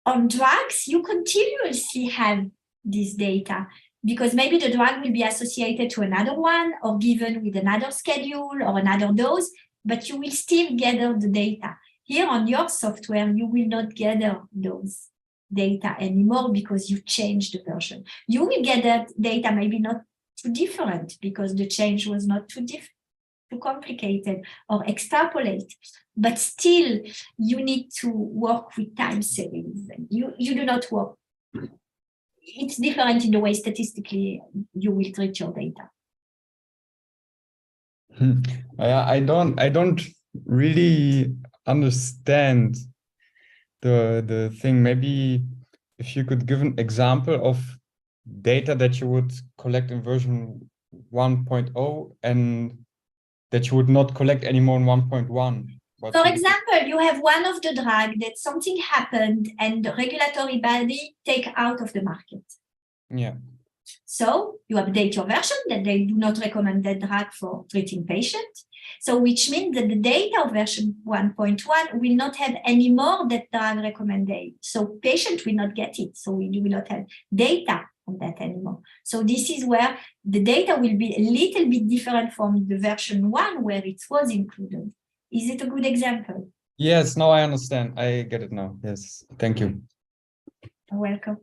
on drugs, you continuously have this data because maybe the drug will be associated to another one or given with another schedule or another dose, but you will still gather the data. Here on your software, you will not gather those data anymore because you changed the version. You will gather data maybe not too different because the change was not too complicated or extrapolate, but still you need to work with time series. You do not work. It's different in the way statistically you will treat your data. I don't really understand the thing. Maybe if you could give an example of data that you would collect in version 1.0 and that you would not collect anymore in 1.1. For example, you have one of the drug that something happened and the regulatory body take out of the market. Yeah. So you update your version that they do not recommend that drug for treating patients. So which means that the data of version 1.1 will not have any more that drug recommended. So patient will not get it. So you will not have data on that anymore. So this is where the data will be a little bit different from the version 1 where it was included. Is it a good example? Yes, now I understand. I get it now. Yes, thank you. You're welcome.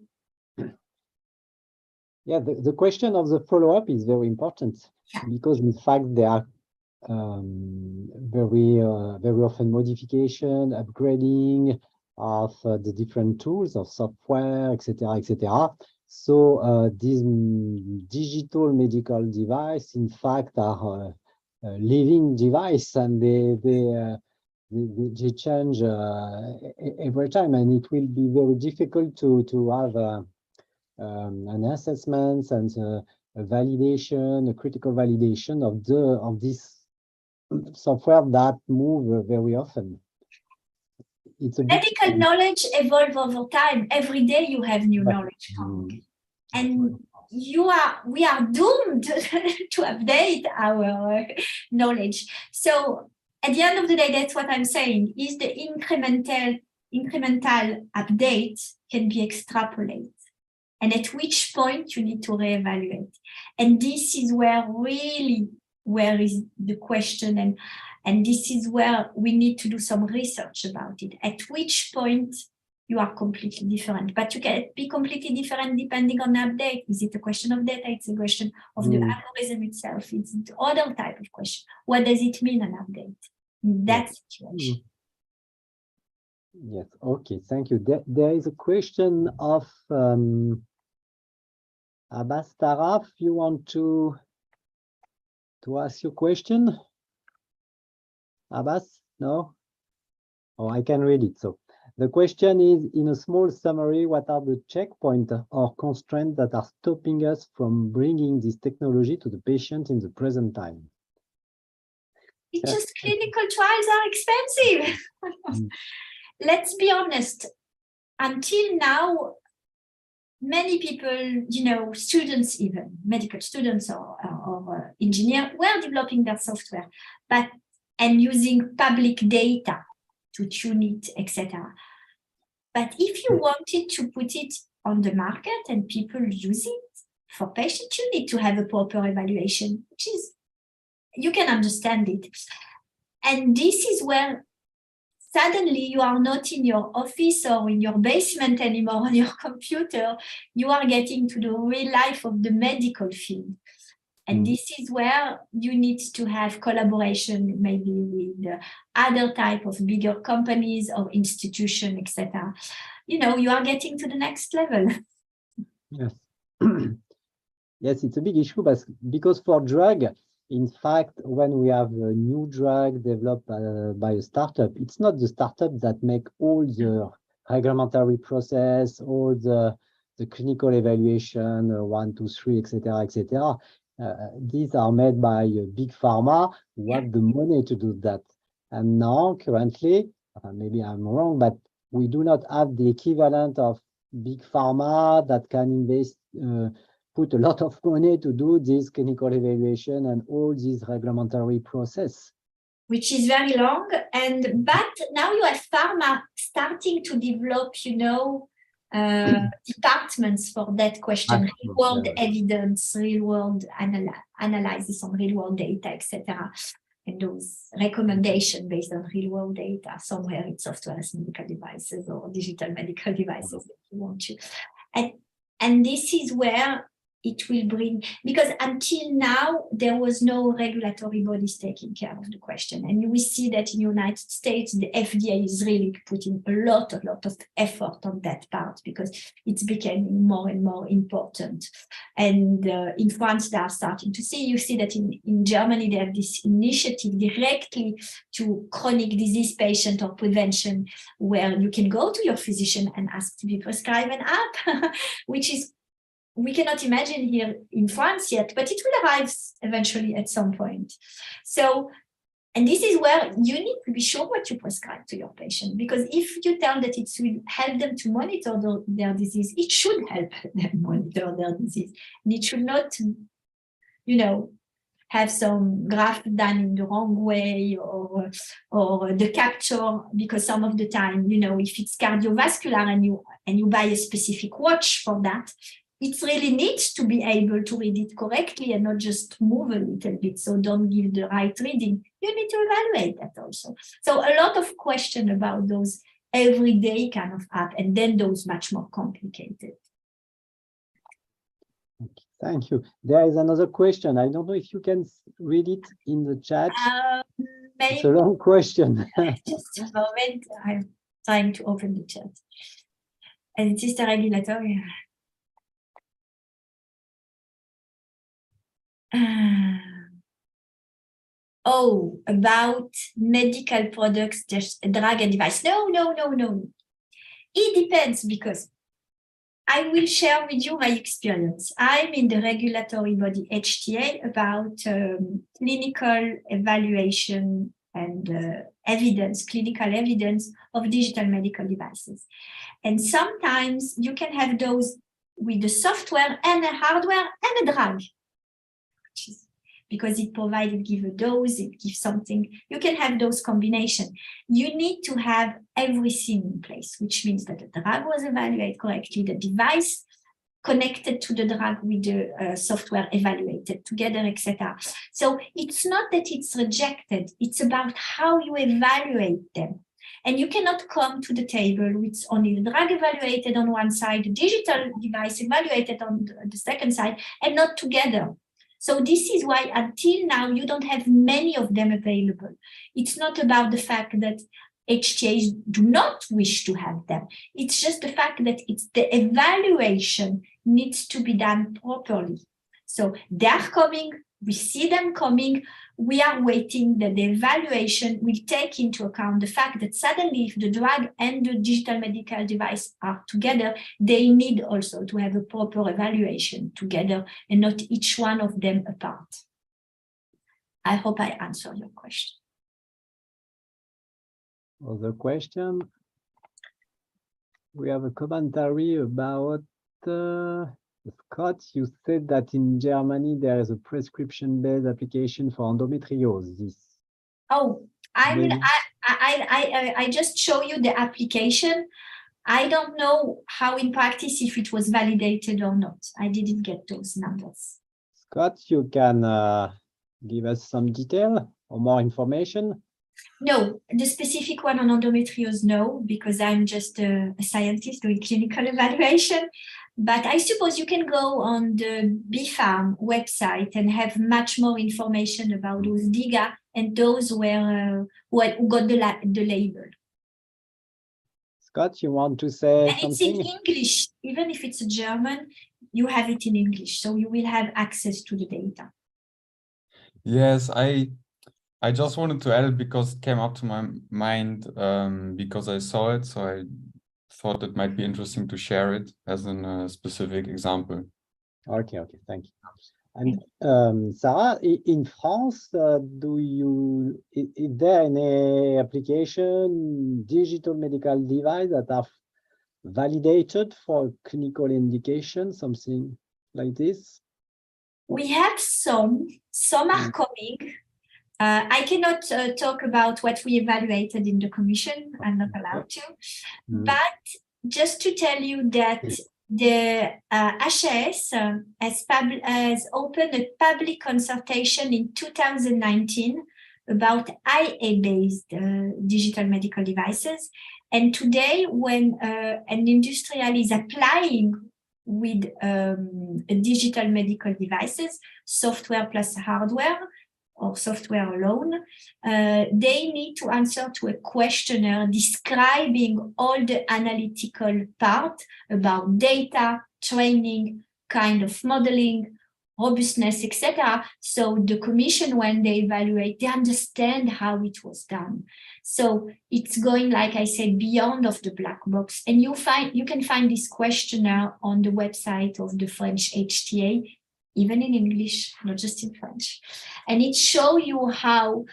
Yeah, the question of the follow-up is very important because in fact there are very often modification, upgrading of the different tools of software, etc., etc. So these digital medical device, in fact, are living device, and they change every time, and it will be very difficult to have an assessment and a validation, a critical validation of this software that move very often. It's a medical knowledge evolve over time. Every day you have new knowledge coming. And we are doomed to update our knowledge. So at the end of the day, that's what I'm saying, is the incremental update can be extrapolated. And at which point you need to reevaluate. And this is where is the question, and this is where we need to do some research about it. At which point you are completely different, but you can be completely different depending on the update. Is it a question of data? It's a question of the algorithm itself. It's the other type of question. What does it mean, an update in that situation? Yes, okay, thank you. There is a question of Abbas Taraf. You want to ask your question? Abbas? No? Oh, I can read it. So the question is, in a small summary, what are the checkpoints or constraints that are stopping us from bringing this technology to the patient in the present time? It's just clinical trials are expensive. let's be honest, until now, many people, students, even medical students or engineers, were developing their software, and using public data to tune it, etc. But if you wanted to put it on the market and people use it for patients, you need to have a proper evaluation, which is, you can understand it. And this is where suddenly you are not in your office or in your basement anymore on your computer. You are getting to the real life of the medical field. And this is where you need to have collaboration, maybe with other type of bigger companies or institutions, etc. You are getting to the next level. Yes. Yes, it's a big issue because for drug, in fact, when we have a new drug developed by a startup, it's not the startup that make all the regulatory process, all the clinical evaluation, 1, 2, 3, etc., etc. These are made by big pharma who have the money to do that. And now, currently, maybe I'm wrong, but we do not have the equivalent of big pharma that can invest, put a lot of money to do this clinical evaluation and all this regulatory process. Which is very long. But now you have pharma starting to develop, departments for that question, real-world evidence, real-world analysis on real-world data, etc. And those recommendations based on real-world data. Somewhere it's software as medical devices or digital medical devices if you want to. And this is where it will bring, because until now, there was no regulatory bodies taking care of the question. And we see that in the United States, the FDA is really putting a lot of effort on that part because it's becoming more and more important. And in France, they are starting to see, you see that in Germany, they have this initiative directly to chronic disease patient or prevention, where you can go to your physician and ask to be prescribed an app, which is, we cannot imagine here in France yet, but it will arrive eventually at some point. So, and this is where you need to be sure what you prescribe to your patient, because if you tell that it will help them to monitor their disease, it should help them monitor their disease. And it should not, have some graph done in the wrong way or the capture, because some of the time, if it's cardiovascular and you buy a specific watch for that, it really needs to be able to read it correctly and not just move a little bit. So don't give the right reading. You need to evaluate that also. So a lot of questions about those everyday kind of app, and then those much more complicated. Thank you. There is another question. I don't know if you can read it in the chat. It's a long question. Just a moment. I'm trying to open the chat. And it is the regulatory. About medical products, just drug and device. No. It depends, because I will share with you my experience. I'm in the regulatory body HTA about clinical evaluation and clinical evidence of digital medical devices. And sometimes you can have those with the software and the hardware and a drug. Because it provides, it gives a dose, it gives something. You can have those combinations. You need to have everything in place, which means that the drug was evaluated correctly, the device connected to the drug with the software evaluated together, etc. So it's not that it's rejected, it's about how you evaluate them. And you cannot come to the table with only the drug evaluated on one side, the digital device evaluated on the second side, and not together. So this is why until now, you don't have many of them available. It's not about the fact that HTAs do not wish to have them. It's just the fact that it's the evaluation needs to be done properly. So they are coming, we see them coming, we are waiting that the evaluation will take into account the fact that suddenly if the drug and the digital medical device are together, they need also to have a proper evaluation together and not each one of them apart. I hope I answered your question. Other question? we have a commentary about Scott. You said that in Germany there is a prescription-based application for endometriosis. Oh, I just show you the application. I don't know how in practice if it was validated or not. I didn't get those numbers. Scott, you can give us some detail or more information? No, the specific one on endometriosis, no, because I'm just a scientist doing clinical evaluation. But I suppose you can go on the BfArM website and have much more information about those DIGA and those who got the label. Scott, you want to say and something? It's in English. Even if it's a German, you have it in English, so you will have access to the data. Yes, I just wanted to add it because it came up to my mind because I saw it, so I thought it might be interesting to share it as a specific example. Okay, thank you. And Sarah, in France, is there any application, Digital Medical Devide, that are validated for clinical indication, something like this? We have some are coming. I cannot talk about what we evaluated in the commission. I'm not allowed to. But just to tell you that the HAS has opened a public consultation in 2019 about IA-based digital medical devices. And today, when an industrial is applying with digital medical devices, software plus hardware, or software alone, they need to answer to a questionnaire describing all the analytical part about data, training, kind of modeling, robustness, etc. So the commission, when they evaluate, they understand how it was done. So it's going, like I said, beyond of the black box. And you can find this questionnaire on the website of the French HTA, even in English, not just in French. And it shows you how,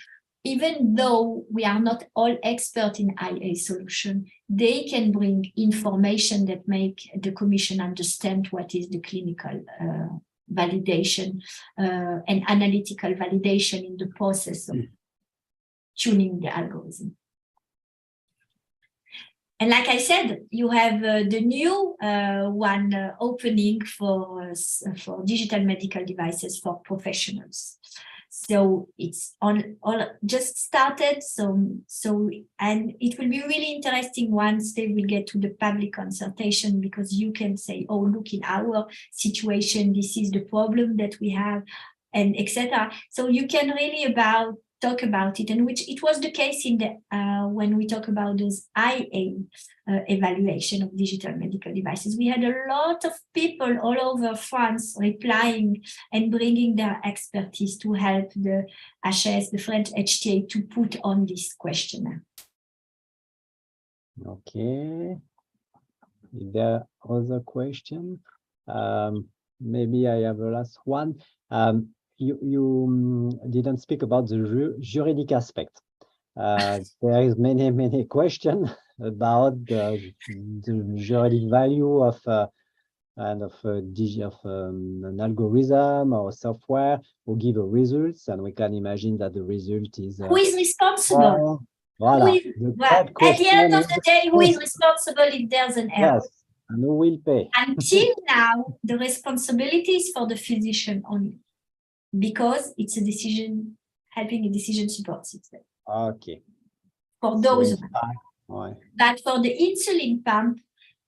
even though we are not all expert in IA solution, they can bring information that make the commission understand what is the clinical validation and analytical validation in the process of tuning the algorithm. And like I said, you have the new one opening for digital medical devices for professionals. So it's just started. And it will be really interesting once they will get to the public consultation, because you can say, oh, look, in our situation, this is the problem that we have, and etc. So you can really talk about it, and which it was the case in the when we talk about those IA evaluation of digital medical devices. We had a lot of people all over France replying and bringing their expertise to help the HS, the French HTA, to put on this questionnaire. Okay. Is there other question? Maybe I have a last one. You didn't speak about the juridic aspect. There is many questions about the juridic value of an algorithm or software who give a results, and we can imagine that the result is who is responsible? Voilà. At the end of the day, who is responsible if there's an error? Yes, and who will pay? Until now, the responsibility is for the physician only, because it's a decision, helping a decision support system. Okay. For those ones. Ouais. But for the insulin pump,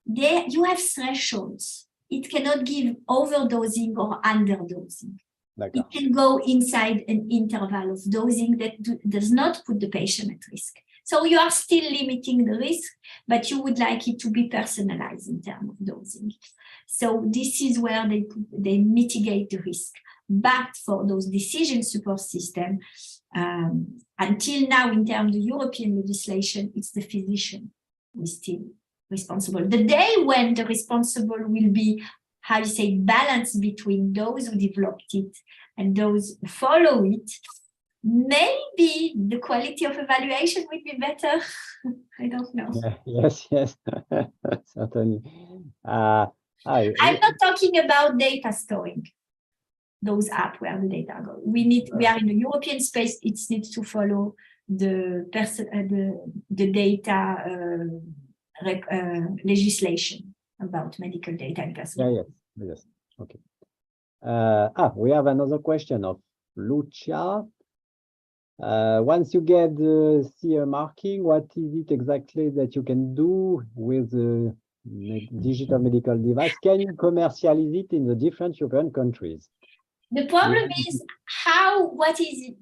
there you have thresholds. It cannot give overdosing or underdosing. It can go inside an interval of dosing that does not put the patient at risk. So you are still limiting the risk, but you would like it to be personalized in terms of dosing. So this is where they mitigate the risk. But for those decision support systems, until now, in terms of European legislation, it's the physician who is still responsible. The day when the responsible will be, how you say, balance between those who developed it and those who follow it, maybe the quality of evaluation would be better. I don't know. Yes, certainly. I'm not talking about data storing. Those apps where the data go. We are in the European space. It needs to follow the data legislation about medical data and personal. Yes. Okay. We have another question of Lucia. Once you get the CE marking, what is it exactly that you can do with the digital medical device? Can you commercialize it in the different European countries? The problem is what is it?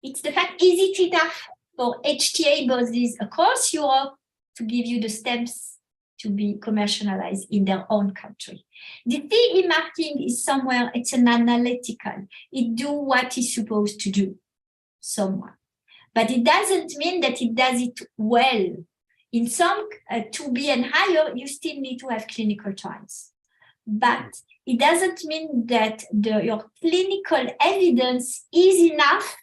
It's the fact, is it enough for HTA bodies across Europe to give you the stamps to be commercialized in their own country? The CE marking is somewhere, it's an analytical. It do what it's supposed to do somewhere. But it doesn't mean that it does it well. In some 2B and higher, you still need to have clinical trials. But it doesn't mean that your clinical evidence is enough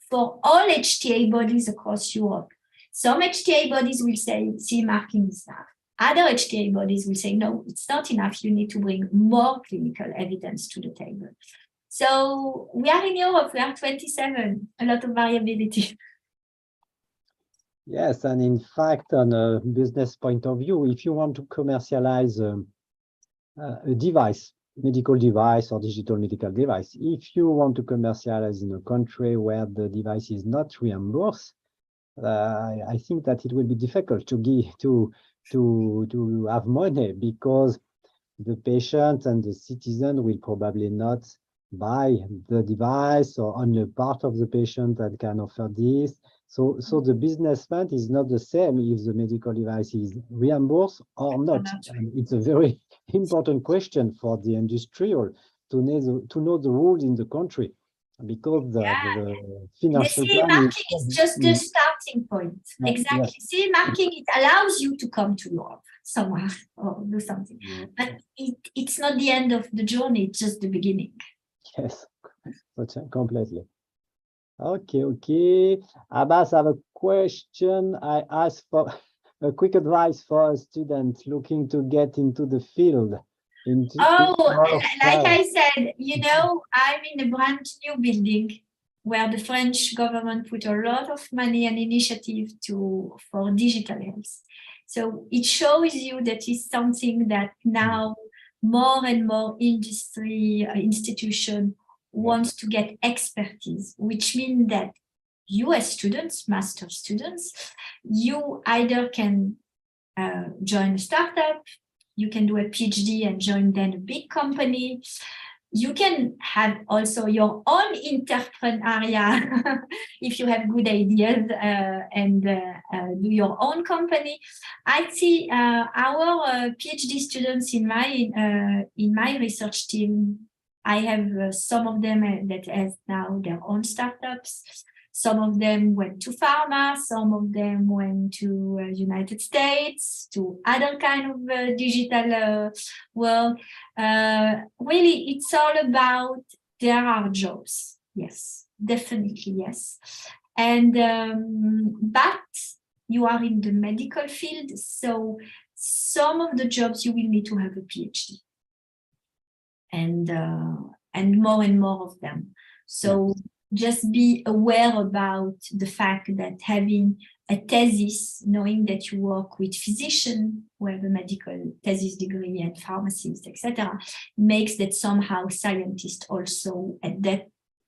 for all HTA bodies across Europe. Some HTA bodies will say CE marking is enough. Other HTA bodies will say, no, it's not enough. You need to bring more clinical evidence to the table. So we are in Europe, we are 27, a lot of variability. Yes, and in fact, on a business point of view, if you want to commercialize a device, medical device or digital medical device, if you want to commercialize in a country where the device is not reimbursed, I think that it will be difficult to have money, because the patient and the citizen will probably not buy the device, or only a part of the patient that can offer this. So the business fund is not the same if the medical device is reimbursed or not. And it's a very important question for the industrial to know the rules in the country, because the financial CE marking is just the starting point. Exactly. Yes. CE marking, it allows you to come to Europe somewhere or do something. But it's not the end of the journey, it's just the beginning. Yes, completely. Okay. Abbas, I have a question. I asked for a quick advice for a student looking to get into the field. Like I said, I'm in a brand new building where the French government put a lot of money and initiative for digital health. So it shows you that it's something that now more and more industry institution wants to get expertise, which means that you as students, master students, you either can join a startup, you can do a PhD and join then a big company. You can have also your own entrepreneurial if you have good ideas and do your own company. I see our PhD students in my research team. I have some of them that have now their own startups. Some of them went to pharma, some of them went to United States, to other kind of digital world. Really, it's all about there are jobs. Yes, definitely, yes. And but you are in the medical field, so some of the jobs you will need to have a PhD. And more of them. So just be aware about the fact that having a thesis, knowing that you work with physicians who have a medical thesis degree and pharmacists, etc., makes that somehow scientists also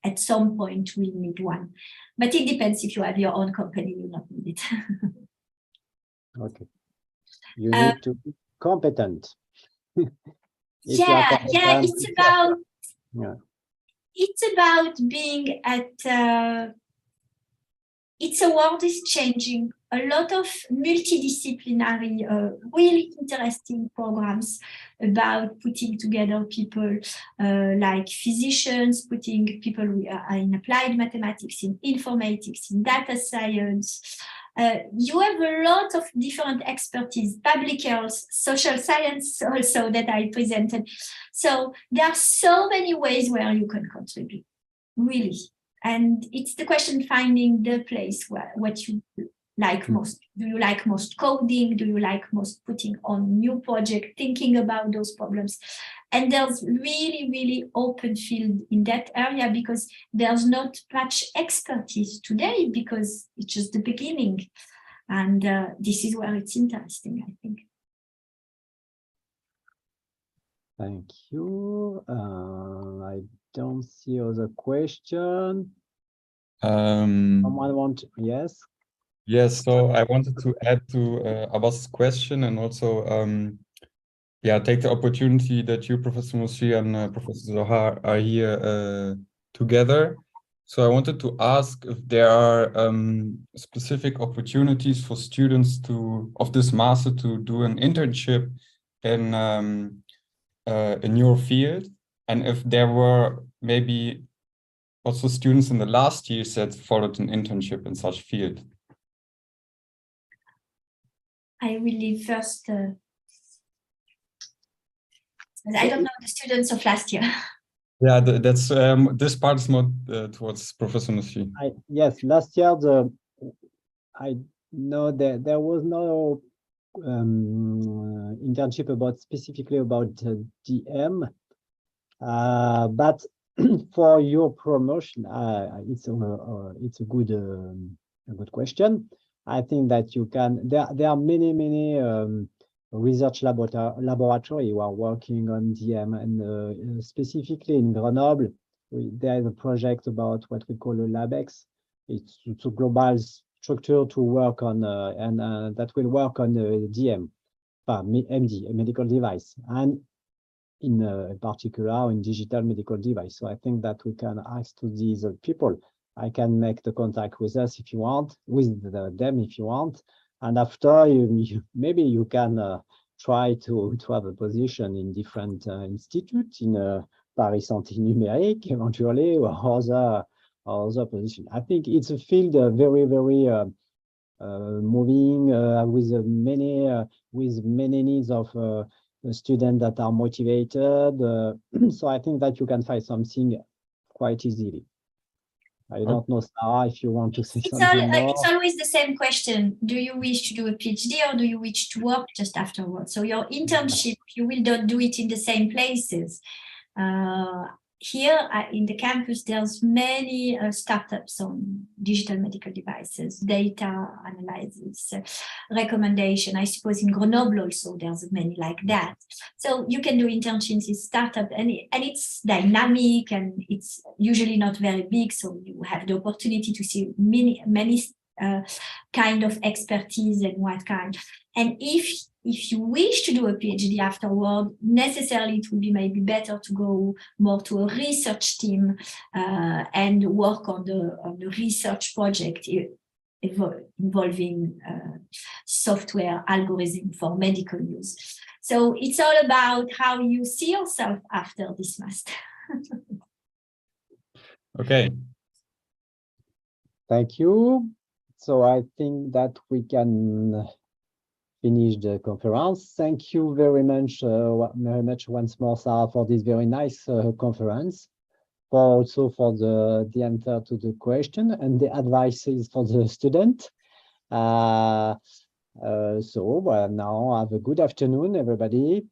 at some point will need one. But it depends. If you have your own company, you don't need it. Okay. You need to be competent. It's about being at a world is changing. A lot of multidisciplinary, really interesting programs about putting together people like physicians, putting people in applied mathematics, in informatics, in data science. You have a lot of different expertise, public health, social science also that I presented. So there are so many ways where you can contribute, really. And it's the question finding the place where what you like most. Do you like most coding? Do you like most putting on new project, thinking about those problems? And there's really, really open field in that area because there's not much expertise today because it's just the beginning. And this is where it's interesting, I think. Thank you. I don't see other question. Someone want? Yes. Yes, so I wanted to add to Abbas's question and also take the opportunity that you, Professor Moussi, and Professor Zohar are here together. So I wanted to ask if there are specific opportunities for students of this master to do an internship in your field, and if there were maybe also students in the last years that followed an internship in such field. I will leave first. I don't know the students of last year. Yeah, that's this part is more towards Professor Moussi. Yes, last year I know that there was no internship specifically about DM, but for your promotion, it's a good question. I think that you can. There are many research laboratory who are working on DM, and specifically in Grenoble, there is a project about what we call a LabX. It's a global structure to work on, and that will work on DM, MD, a medical device, and in particular in digital medical device. So I think that we can ask to these people. I can make the contact with us if you want, with them if you want. And after, maybe you can try to have a position in different institutes, in Paris Santé Numérique, eventually, or other position. I think it's a field very moving with many needs of students that are motivated. So I think that you can find something quite easily. I don't know, Sarah, if you want to say something more. It's always the same question. Do you wish to do a PhD or do you wish to work just afterwards? So your internship, you will not do it in the same places. Here in the campus, there's many startups on digital medical devices, data analysis, recommendation. I suppose in Grenoble also, there's many like that. So you can do internships in startup, and it's dynamic, and it's usually not very big. So you have the opportunity to see many kind of expertise and what kind. And if you wish to do a PhD afterward, necessarily it would be maybe better to go more to a research team and work on the research project involving software algorithm for medical use. So it's all about how you see yourself after this master. Okay. Thank you. So I think that we can finish the conference. Thank you very much once more, Sarah, for this very nice conference, also for the answer to the question and the advices for the student. So now have a good afternoon, everybody.